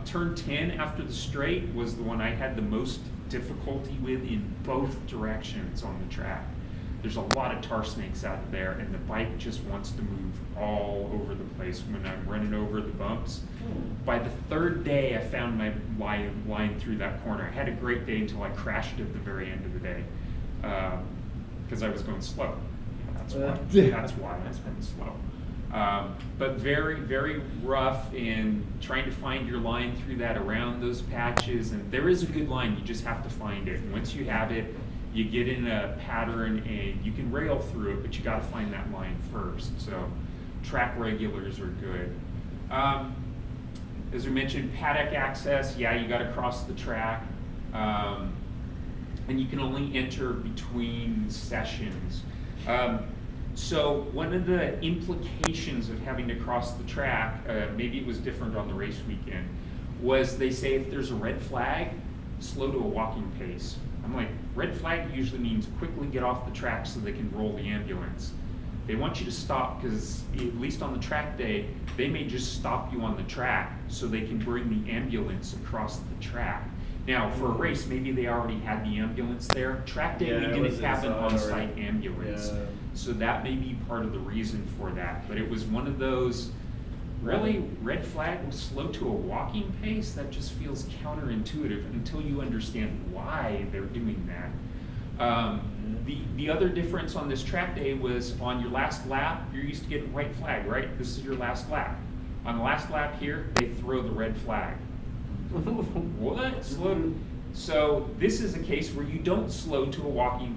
Turn 10 after the straight was the one I had the most difficulty with in both directions on the track. There's a lot of tar snakes out there and the bike just wants to move all over the place when I'm running over the bumps. By the 3rd day, I found my line through that corner. I had a great day until I crashed at the very end of the day because I was going slow. That's why I was going slow. But very, very rough in trying to find your line through that around those patches. And there is a good line, you just have to find it. And once you have it, you get in a pattern and you can rail through it, but you got to find that line first. So track regulars are good. As we mentioned, paddock access, yeah, you got to cross the track. And you can only enter between sessions. So one of the implications of having to cross the track, maybe it was different on the race weekend, was they say if there's a red flag, slow to a walking pace. I'm like, red flag usually means quickly get off the track so they can roll the ambulance. They want you to stop because, at least on the track day, they may just stop you on the track so they can bring the ambulance across the track. Now, for a race, maybe they already had the ambulance there. Track day, we didn't have an on-site ambulance. So that may be part of the reason for that. But it was one of those really, red flag was slow to a walking pace? That just feels counterintuitive until you understand why they're doing that. The other difference on this track day was on your last lap, you're used to getting white flag, right? This is your last lap. On the last lap here, they throw the red flag. What? Slow? So this is a case where you don't slow to a walking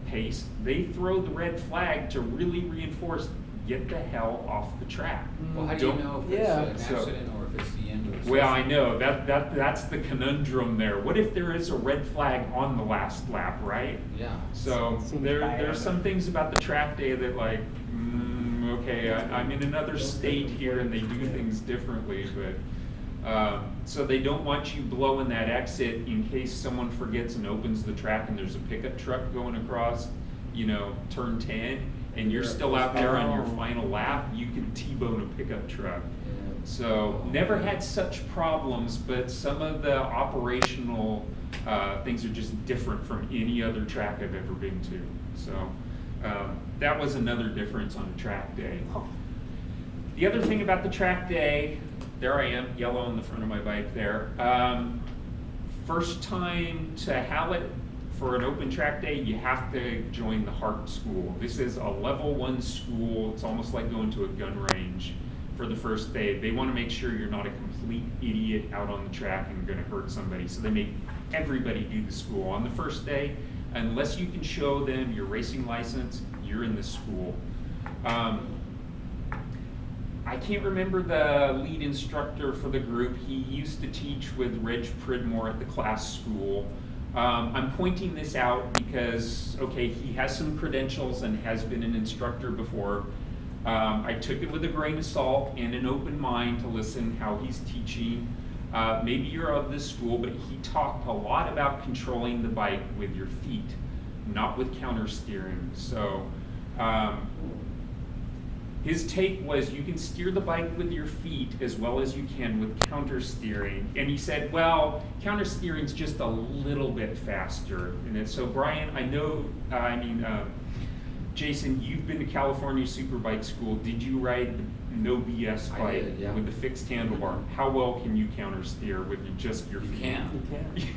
pace. They throw the red flag to really reinforce, get the hell off the track. Well, how do you know if it's an accident or if it's the end of a session? Well, I know, that's the conundrum there. What if there is a red flag on the last lap, right? Yeah. So there's some things about the track day that like, okay, I'm in another state here and they do things differently, but so they don't want you blowing that exit in case someone forgets and opens the track and there's a pickup truck going across, you know, turn 10, and you're still out there on your final lap, you can T-bone a pickup truck. So never had such problems, but some of the operational things are just different from any other track I've ever been to. So that was another difference on a track day. The other thing about the track day, there I am, yellow on the front of my bike there. First time to Hallett for an open track day, you have to join the Hart School. This is a level 1 school. It's almost like going to a gun range for the first day. They want to make sure you're not a complete idiot out on the track and going to hurt somebody. So they make everybody do the school. On the first day, unless you can show them your racing license, you're in the school. I can't remember the lead instructor for the group. He used to teach with Reg Pridmore at the class school. I'm pointing this out because, okay, he has some credentials and has been an instructor before. I took it with a grain of salt and an open mind to listen how he's teaching. Maybe you're of this school, but he talked a lot about controlling the bike with your feet, not with counter steering. So his take was you can steer the bike with your feet as well as you can with counter steering. And he said, well, counter steering's just a little bit faster. And so Brian, I know, Jason, you've been to California Superbike School. Did you ride the no BS bike with the fixed handlebar? How well can you counter steer with just your feet? You can.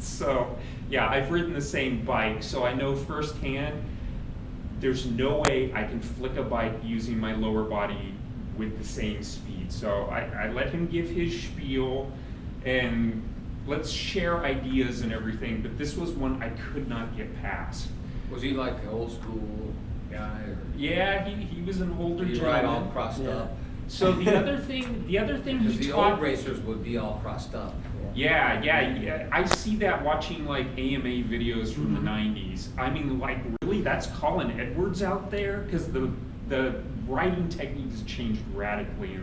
So, yeah, I've ridden the same bike, so I know firsthand there's no way I can flick a bike using my lower body with the same speed. So I let him give his spiel and let's share ideas and everything, but this was one I could not get past. Was he like an old school guy? Or? Yeah, he was an older Did he gentleman. ride all crossed up? So the other thing Because he the taught, old racers would be all crossed up. Yeah. I see that watching like AMA videos from the 90s. I mean, like really, that's Colin Edwards out there, because the riding technique has changed radically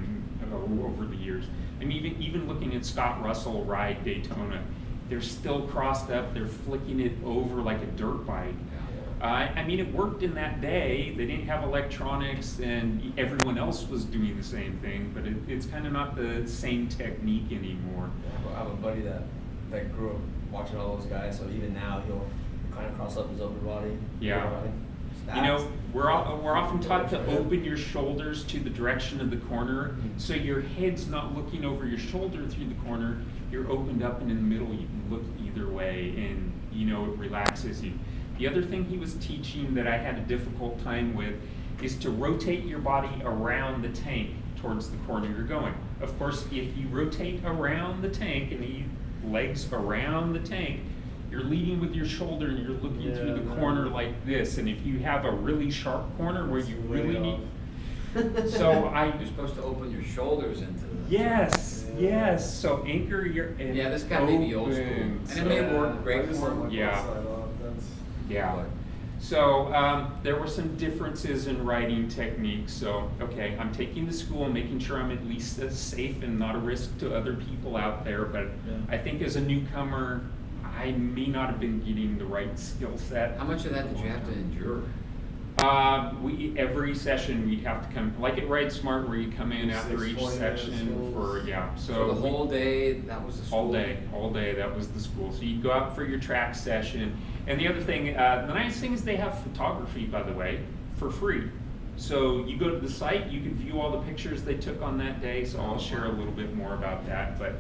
over the years. I mean, even looking at Scott Russell ride Daytona, they're still crossed up. They're flicking it over like a dirt bike. I mean, it worked in that day. They didn't have electronics, and everyone else was doing the same thing, but it's kind of not the same technique anymore. I have a buddy that grew up watching all those guys, so even now he'll kind of cross up his upper body. Yeah. You know, we're often taught to open your shoulders to the direction of the corner, so your head's not looking over your shoulder through the corner. You're opened up, and in the middle you can look either way, and you know, it relaxes you. The other thing he was teaching that I had a difficult time with is to rotate your body around the tank towards the corner you're going. Of course, if you rotate around the tank and the legs around the tank, you're leading with your shoulder and you're looking through the corner like this. And if you have a really sharp corner where you really need, You're supposed to open your shoulders into the. Yes. So anchor your. Yeah, this guy may be old school, and it may work great for him. Yeah. So there were some differences in riding techniques. So, okay, I'm taking the school, making sure I'm at least as safe and not a risk to other people out there. But I think as a newcomer, I may not have been getting the right skill set. How much of that did you have to endure? Every session we'd have to come, like at Ride Smart, where you come in after each section for, So the whole day, that was the school? All day, that was the school. So you'd go out for your track session. And the other thing, the nice thing is they have photography, by the way, for free. So you go to the site, you can view all the pictures they took on that day, so I'll share a little bit more about that. But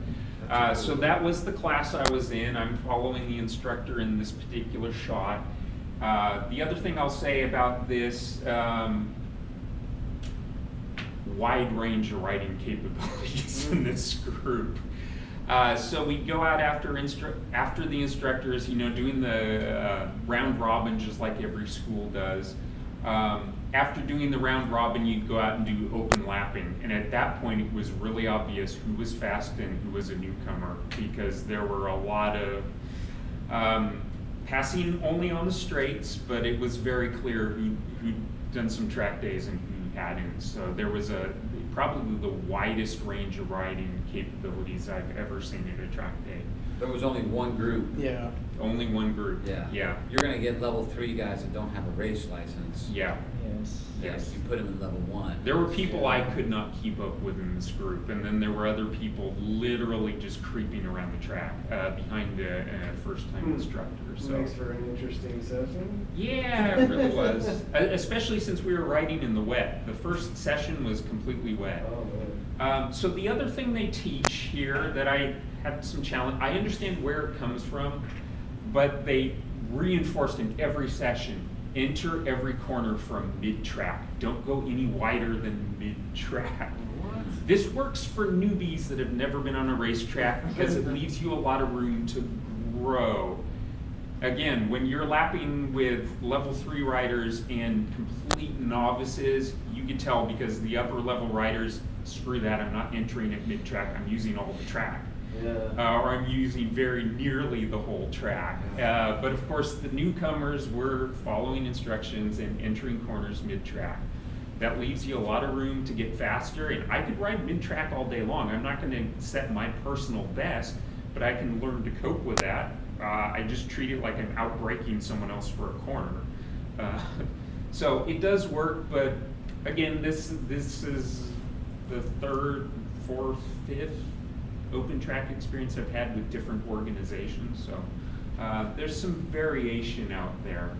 so that was the class I was in. I'm following the instructor in this particular shot. The other thing I'll say about this wide range of riding capabilities in this group. So we go out after the instructors, you know, doing the round robin just like every school does. After doing the round robin, you'd go out and do open lapping. And at that point, it was really obvious who was fast and who was a newcomer, because there were a lot of passing only on the straights, but it was very clear who'd done some track days and who hadn't. So there was probably the widest range of riding capabilities I've ever seen at a track day. There was only one group. Yeah. Only one group. Yeah. Yeah. You're gonna get level 3 guys that don't have a race license. Yeah. Yes. Yes. You put them in level 1. There were people I could not keep up with in this group, and then there were other people literally just creeping around the track behind the first-time instructor. So Makes for an interesting session. yeah, it really was. Especially since we were riding in the wet. The first session was completely wet. Oh, man. So the other thing they teach here that I had some challenge, I understand where it comes from, but they reinforced in every session, enter every corner from mid-track. Don't go any wider than mid-track. This works for newbies that have never been on a racetrack because it leaves you a lot of room to grow. Again, when you're lapping with level 3 riders and complete novices, you can tell because the upper level riders, screw that, I'm not entering at mid-track, I'm using all the track. Yeah. Or I'm using very nearly the whole track. But of course, the newcomers were following instructions and entering corners mid-track. That leaves you a lot of room to get faster, and I could ride mid-track all day long. I'm not gonna set my personal best, but I can learn to cope with that. I just treat it like I'm outbraking someone else for a corner. So it does work, but again, this is the 3rd, 4th, 5th open track experience I've had with different organizations. So there's some variation out there.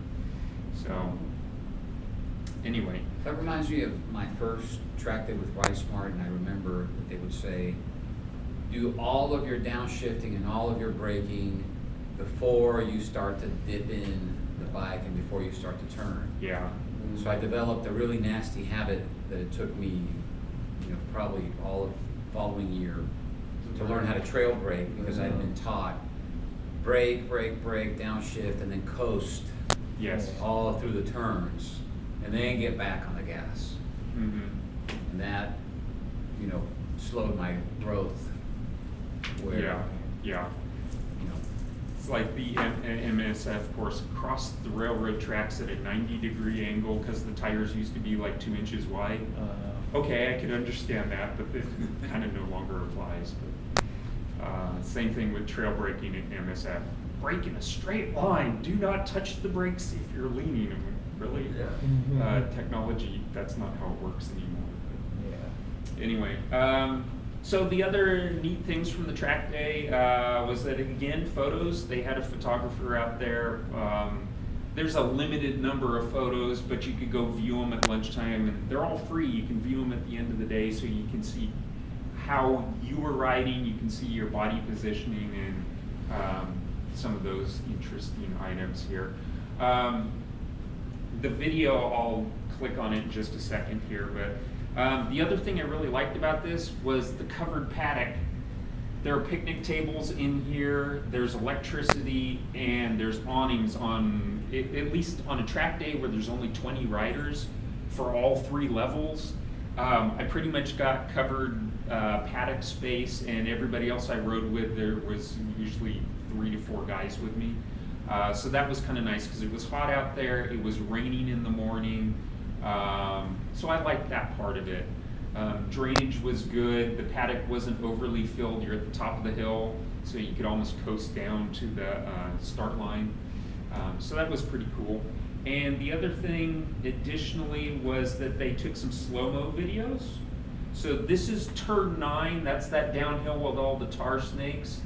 So anyway. That reminds me of my first track day with Ride Smart, and I remember that they would say, do all of your downshifting and all of your braking before you start to dip in the bike and before you start to turn. Yeah. So I developed a really nasty habit that it took me, probably all of the following year to learn how to trail brake, because I'd been taught brake, brake, brake, downshift, and then coast Yes. all through the turns, and then get back on the gas. Mm-hmm. And that, slowed my growth. Where, Yeah. Yeah. It's like the MSF course crossed the railroad tracks at a 90-degree angle because the tires used to be like 2 inches wide. Okay, I could understand that, but it kind of no longer applies. But same thing with trail braking at MSF. Brake in a straight line. Do not touch the brakes if you're leaning. I mean, really? Yeah. Technology, that's not how it works anymore. Yeah. Anyway, so the other neat things from the track day was that, again, photos, they had a photographer out there. There's a limited number of photos, but you could go view them at lunchtime, and they're all free. You can view them at the end of the day, so you can see how you were riding, you can see your body positioning, and some of those interesting items here. The video, I'll click on it in just a second here, but the other thing I really liked about this was the covered paddock. There are picnic tables in here, there's electricity, and there's awnings on, at least on a track day where there's only 20 riders for all 3 levels. I pretty much got covered paddock space, and everybody else I rode with, there was usually 3 to 4 guys with me. So that was kind of nice because it was hot out there, it was raining in the morning. So I liked that part of it. Drainage was good, the paddock wasn't overly filled, you're at the top of the hill, so you could almost coast down to the start line. So that was pretty cool. And the other thing additionally was that they took some slow-mo videos. So this is turn 9, that's that downhill with all the tar snakes.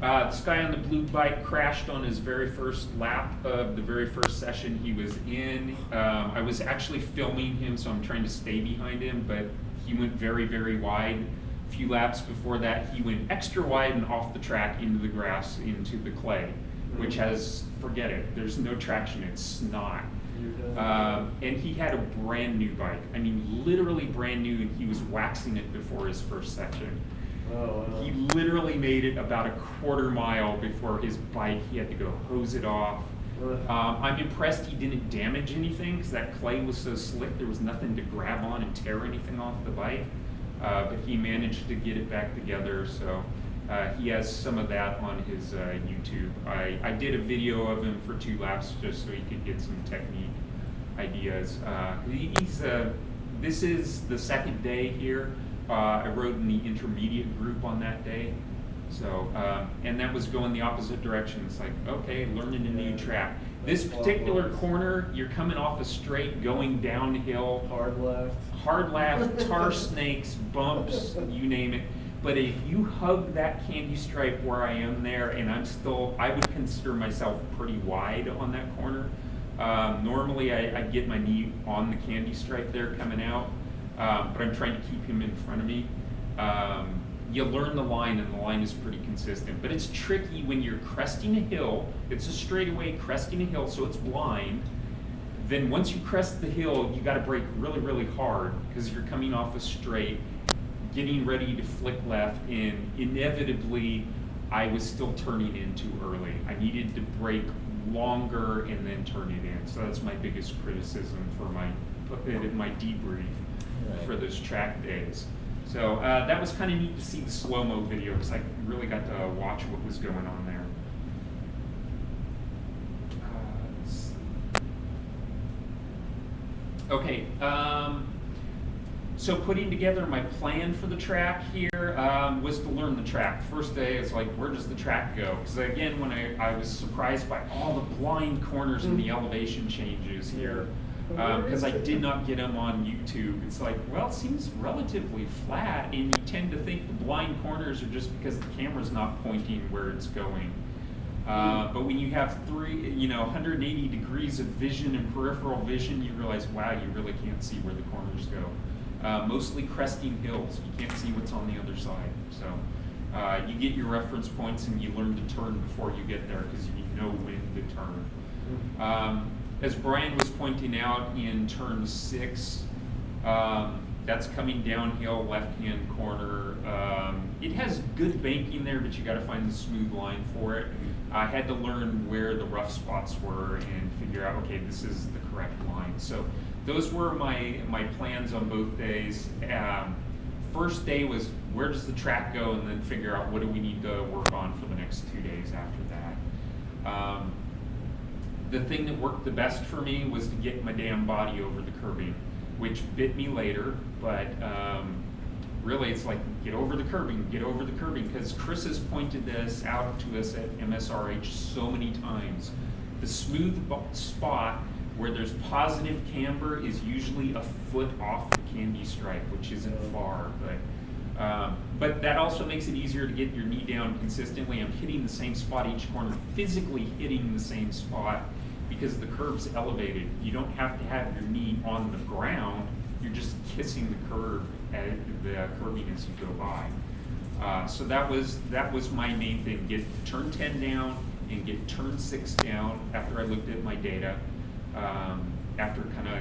This guy on the blue bike crashed on his very first lap of the very first session he was in. I was actually filming him, so I'm trying to stay behind him, but he went very, very wide. A few laps before that, he went extra wide and off the track into the grass, into the clay, which has, forget it, there's no traction, it's snot. And he had a brand new bike. I mean, literally brand new, and he was waxing it before his first section. Oh, wow. He literally made it about a quarter mile before his bike. He had to go hose it off. I'm impressed he didn't damage anything because that clay was so slick. There was nothing to grab on and tear anything off the bike. But he managed to get it back together. So he has some of that on his YouTube. I did a video of him for 2 laps just so he could get some technique ideas. This is the second day here. I rode in the intermediate group on that day. So, and that was going the opposite direction. It's like, okay, learning a new track. This particular corner, you're coming off a straight, going downhill. Hard left, tar snakes, bumps, you name it. But if you hug that candy stripe where I am there, and I would consider myself pretty wide on that corner. Normally I get my knee on the candy stripe there coming out. But I'm trying to keep him in front of me. You learn the line, and the line is pretty consistent. But it's tricky when you're cresting a hill. It's a straightaway cresting a hill, so it's blind. Then once you crest the hill, you got to brake really, really hard because you're coming off a straight, getting ready to flick left, and inevitably, I was still turning in too early. I needed to brake longer and then turn it in. So that's my biggest criticism for my debrief. Right. For those track days. So that was kind of neat to see the slow-mo video because I really got to watch what was going on there. Let's see. Okay, so putting together my plan for the track here was to learn the track. First day, it's like, where does the track go? Because again, when I was surprised by all the blind corners and the elevation changes here. Because I did not get them on YouTube. It's like, well, it seems relatively flat, and you tend to think the blind corners are just because the camera's not pointing where it's going. But when you have 180 degrees of vision and peripheral vision, you realize, wow, you really can't see where the corners go. Mostly cresting hills, you can't see what's on the other side. So you get your reference points, and you learn to turn before you get there because you know when to turn. As Brian was pointing out in turn 6, that's coming downhill, left-hand corner. It has good banking there, but you got to find the smooth line for it. I had to learn where the rough spots were and figure out, okay, this is the correct line. So those were my plans on both days. First day was where does the track go, and then figure out what do we need to work on for the next 2 days after that. The thing that worked the best for me was to get my damn body over the curbing, which bit me later, but really it's like, get over the curbing, because Chris has pointed this out to us at MSRH so many times. The smooth spot where there's positive camber is usually a foot off the candy stripe, which isn't far, but that also makes it easier to get your knee down consistently. I'm hitting the same spot each corner, physically hitting the same spot because the curb's elevated. You don't have to have your knee on the ground, you're just kissing the curb at the curbing as you go by. So that was my main thing, get turn 10 down and get turn 6 down after I looked at my data, after kind of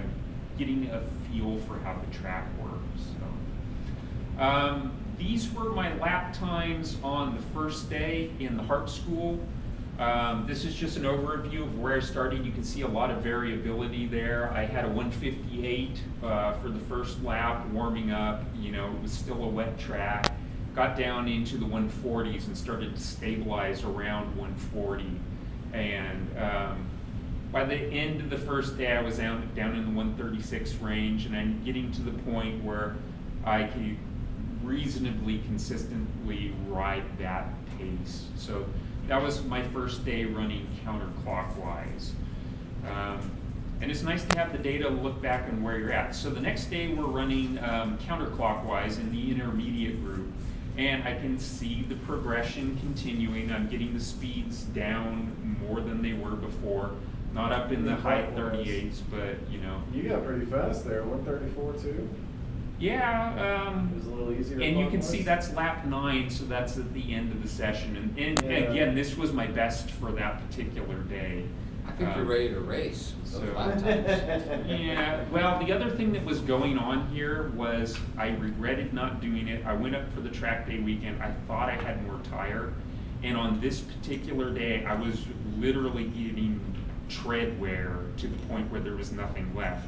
getting a feel for how the track works. So, these were my lap times on the first day in the Hart School. This is just an overview of where I started. You can see a lot of variability there. I had a 158 for the first lap warming up. It was still a wet track. Got down into the 140s and started to stabilize around 140. And by the end of the first day, I was down in the 136 range, and I'm getting to the point where I could reasonably consistently ride that pace. So that was my first day running counterclockwise. And it's nice to have the data to look back on where you're at. So the next day we're running counterclockwise in the intermediate group. And I can see the progression continuing. I'm getting the speeds down more than they were before. Not up in the high 38s, but you know. You got pretty fast there, 134 too. Yeah, It was a little easier. and you can see clockwise. that's lap 9, so that's at the end of the session. And Yeah. again, this was my best for that particular day. I think you're ready to race. Those so- lap times. Yeah, well, the other thing that was going on here was I regretted not doing it. I went up for the track day weekend. I thought I had more tire. And on this particular day, I was literally eating tread wear to the point where there was nothing left.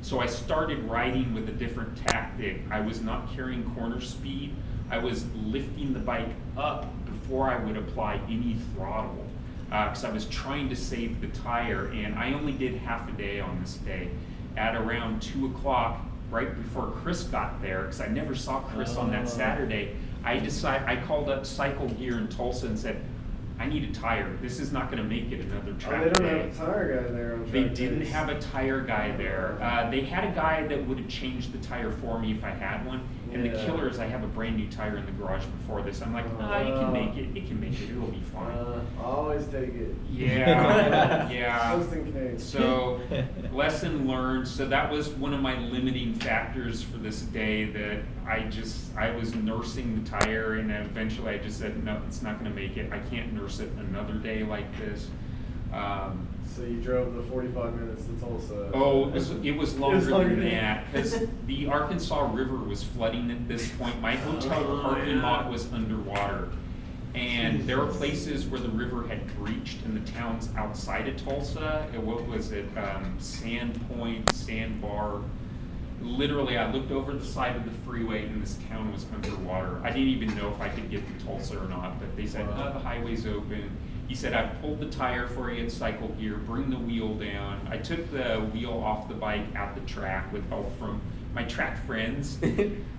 So I started riding with a different tactic. I was not carrying corner speed. I was lifting the bike up before I would apply any throttle. Because I was trying to save the tire, and I only did half a day on this day. At around 2 o'clock, right before Chris got there, because I never saw Chris on that Saturday, I called up Cycle Gear in Tulsa and said, I need a tire. This is not going to make it another Oh, track they don't day. have a tire guy there on They track didn't days. have a tire guy there. They had a guy that would have changed the tire for me if I had one. And the Yeah. killer is I have a brand new tire in the garage before this. I'm like, nah, you can make it. It can make it. It'll be fine. Always take it. Yeah, yeah. Just in case. So, lesson learned. So that was one of my limiting factors for this day, that I was nursing the tire, and then eventually I just said, no, it's not gonna make it. I can't nurse it another day like this. So you drove the 45 minutes to Tulsa. Oh, it was longer longer than than that, because the Arkansas River was flooding at this point. My hotel parking lot was underwater. And there were places where the river had breached in the towns outside of Tulsa. What was it? Sand Point, Sandbar. Literally, I looked over the side of the freeway and this town was underwater. I didn't even know if I could get to Tulsa or not, but they said, no, the highway's open. He said, I pulled the tire for you at Cycle Gear, bring the wheel down. I took the wheel off the bike at the track with help from my track friends.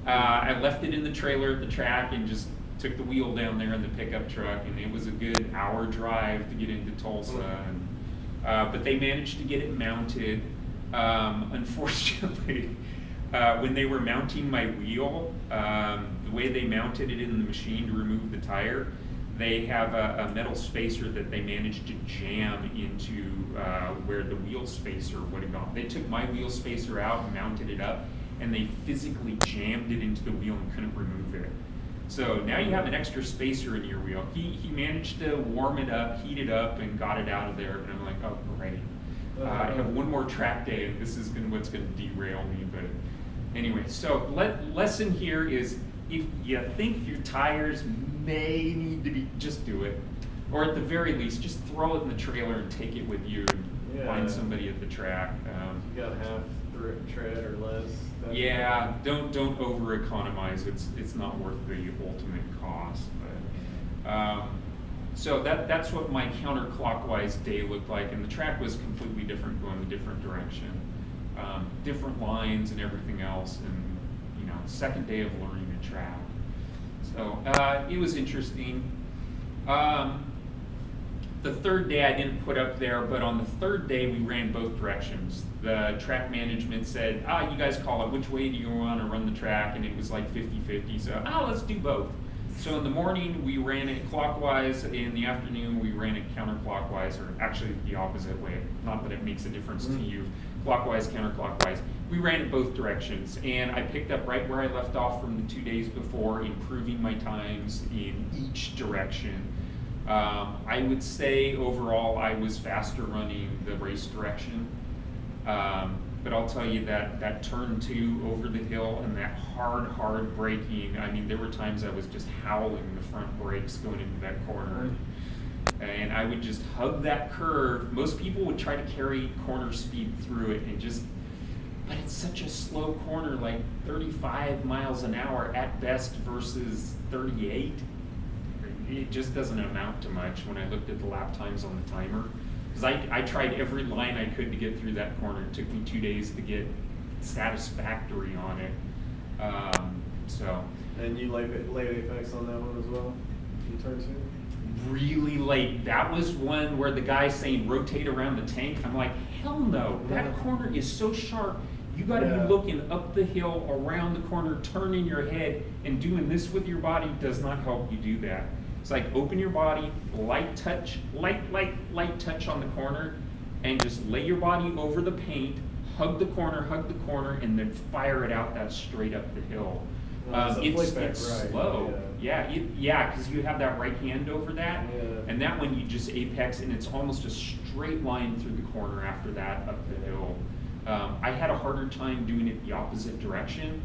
I left it in the trailer at the track and just took the wheel down there in the pickup truck, and it was a good hour drive to get into Tulsa. And, but they managed to get it mounted. Unfortunately, when they were mounting my wheel, the way they mounted it in the machine to remove the tire, they have a metal spacer that they managed to jam into where the wheel spacer would have gone. They took my wheel spacer out and mounted it up, and they physically jammed it into the wheel and couldn't remove it. So now you have an extra spacer in your wheel. He managed to warm it up, heat it up, and got it out of there. And I'm like, oh, great. I have one more track day, and this is what's going to derail me. But anyway, so lesson here is, if you think your tires may need to be, just do it. Or at the very least, just throw it in the trailer and take it with you and find somebody at the track. You got half tread or less. Yeah, don't over economize. It's not worth the ultimate cost. But, so that's what my counterclockwise day looked like, and the track was completely different, going a different direction, different lines and everything else, and second day of learning the track. So it was interesting. The third day I didn't put up there, but on the third day we ran both directions. The track management said, you guys call it, which way do you want to run the track? And it was like 50-50, so let's do both. So in the morning we ran it clockwise, in the afternoon we ran it counterclockwise, or actually the opposite way, not that it makes a difference to you, clockwise, counterclockwise. We ran it both directions, and I picked up right where I left off from the 2 days before, improving my times in each direction. I would say overall I was faster running the race direction, but I'll tell you that turn 2 over the hill and that hard braking, I mean, there were times I was just howling the front brakes going into that corner. And I would just hug that curve. Most people would try to carry corner speed through it but it's such a slow corner, like 35 miles an hour at best versus 38. It just doesn't amount to much when I looked at the lap times on the timer. Because I tried every line I could to get through that corner. It took me 2 days to get satisfactory on it. And you laid apex on that one as well? You turned 2? Really late. That was one where the guy's saying rotate around the tank. I'm like, hell no. That corner is so sharp. You got to Yeah. be looking up the hill, around the corner, turning your head, and doing this with your body does not help you do that. It's like open your body, light touch on the corner, and just lay your body over the paint, hug the corner, and then fire it out that straight up the hill. It's a flick back It's right, slow. Yeah, because you have that right hand over that, Yeah. and that one you just apex, and it's almost a straight line through the corner after that up the hill. I had a harder time doing it the opposite direction,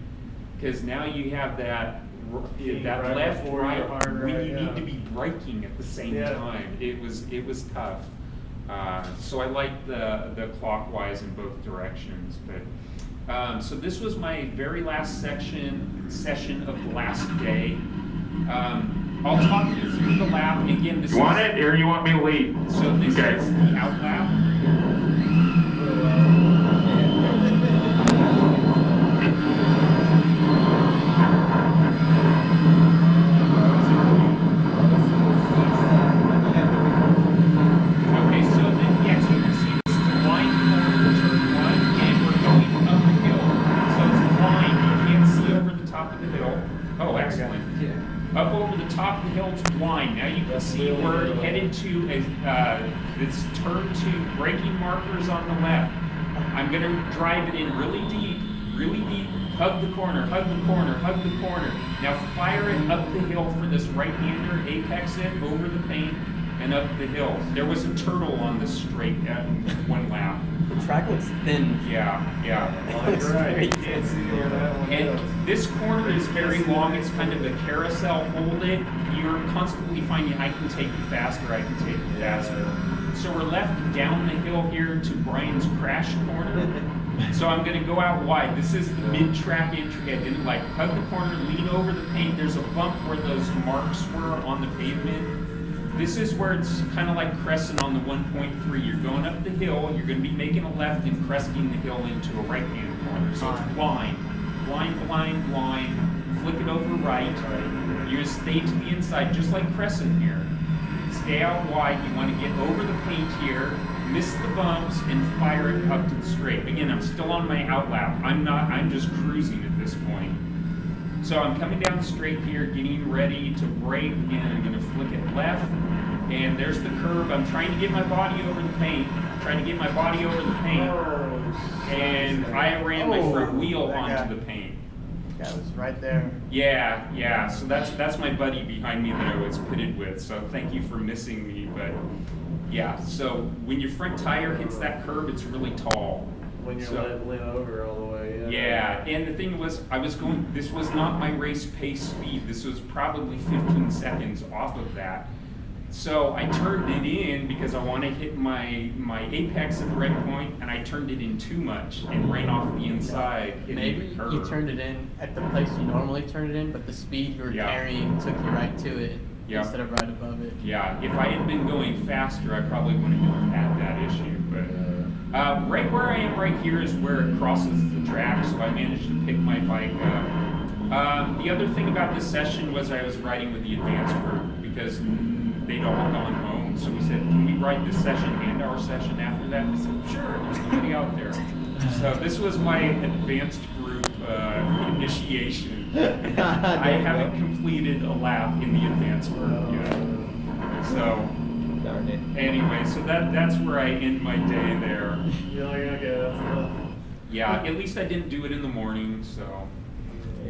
because now you have that Right left, before right, your hard when right, you yeah. need to be braking at the same Yeah. time. It was tough. So I like the clockwise in both directions. But so this was my very last session of the last day. I'll talk you through the lap. And again, this You want is, it, or you want me to lead? So this Okay. is the out lap. Okay, so then, yes, you can see this is line corner, turn one, and we're going up the hill. So it's line, you can't see over the top of the hill. Oh, excellent. Up over the top of the hill, it's blind. Now you can see we're headed to this turn two, braking markers on the left. I'm gonna drive it in really deep, hug the corner, hug the corner, hug the corner. Now fire it up the hill for this right-hander, apex it over the paint, and up the hill. There was a turtle on the straight at one lap. The track looks thin. Yeah. That's right. You can't see where that one goes. And this corner is very long. It's kind of a carousel. Hold it. You're constantly finding I can take it faster. I can take it faster. So we're left down the hill here to Brian's crash corner. So I'm going to go out wide. This is the mid-track entry. I didn't like hug the corner, lean over the paint. There's a bump where those marks were on the pavement. This is where it's kind of like crescent on the 1.3. You're going up the hill, you're going to be making a left and cresting the hill into a right-hand corner. So it's blind, flick it over right. You just stay to the inside, just like crescent here. Stay out wide, you want to get over the paint here, miss the bumps, and fire it up to the straight. Again, I'm still on my out lap. I'm just cruising at this point. So I'm coming down straight here, getting ready to brake, and I'm going to flick it left. And there's the curb. I'm trying to get my body over the paint. And I ran my front wheel onto the paint. That was right there. Yeah. So that's my buddy behind me that I was pitted with. So thank you for missing me. But yeah, so when your front tire hits that curb, it's really tall. When you're So- lean over all the way. Yeah, and the thing was, this was not my race pace speed. This was probably 15 seconds off of that. So I turned it in because I want to hit my apex at the right point, and I turned it in too much and ran off the inside. hitting Maybe the curb. you turned it in at the place you normally turn it in, but the speed you were Yeah. carrying took you right to it Yeah. instead of right above it. Yeah, if I had been going faster, I probably wouldn't have had that issue. But right where I am right here is where it crosses the track, so I managed to pick my bike up. The other thing about this session was I was riding with the advanced group because they'd all gone home. So we said, can we ride this session and our session after that? I said, sure, there's nobody out there. So this was my advanced group initiation. I haven't completed a lap in the advanced group yet. So Darn it. anyway, so that's where I end my day there. You're like, okay, that's enough. Yeah, at least I didn't do it in the morning, so.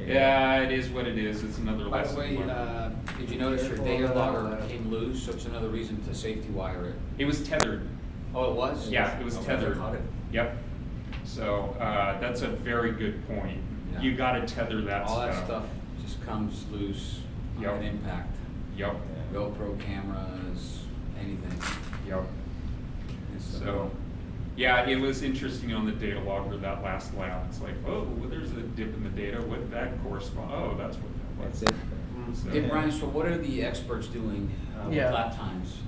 Yeah, it is what it is. It's another By the lesson. way, learned. did you notice your data logger came loose, so it's another reason to safety wire it? It was tethered. Oh, it was? Yeah, it was Okay. tethered. Caught it. Yep. So that's a very good point. Yeah. You got to tether that All stuff. that stuff just comes loose on Yep. an impact. Yep. GoPro cameras, anything. Yep. And So, yeah, it was interesting on the data logger that last lap. It's like, oh, well, there's a dip in the data. What did that correspond? Oh, that's what that was. That's it. So- Okay, Brian, so what are the experts doing with Yeah. lap times?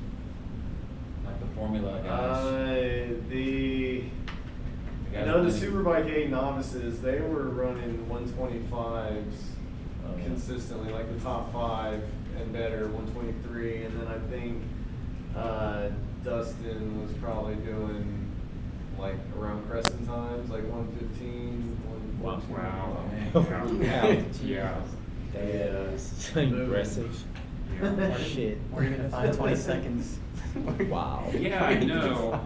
Like the formula guys? The guys the running- Superbike A novices, they were running 125s consistently, like the top 5 and better, 123, and then I think Dustin was probably doing like around crescent times, like 115. Yeah. That's impressive. Yeah. Shit. We're even 5 20 seconds. Wow. Yeah, I know.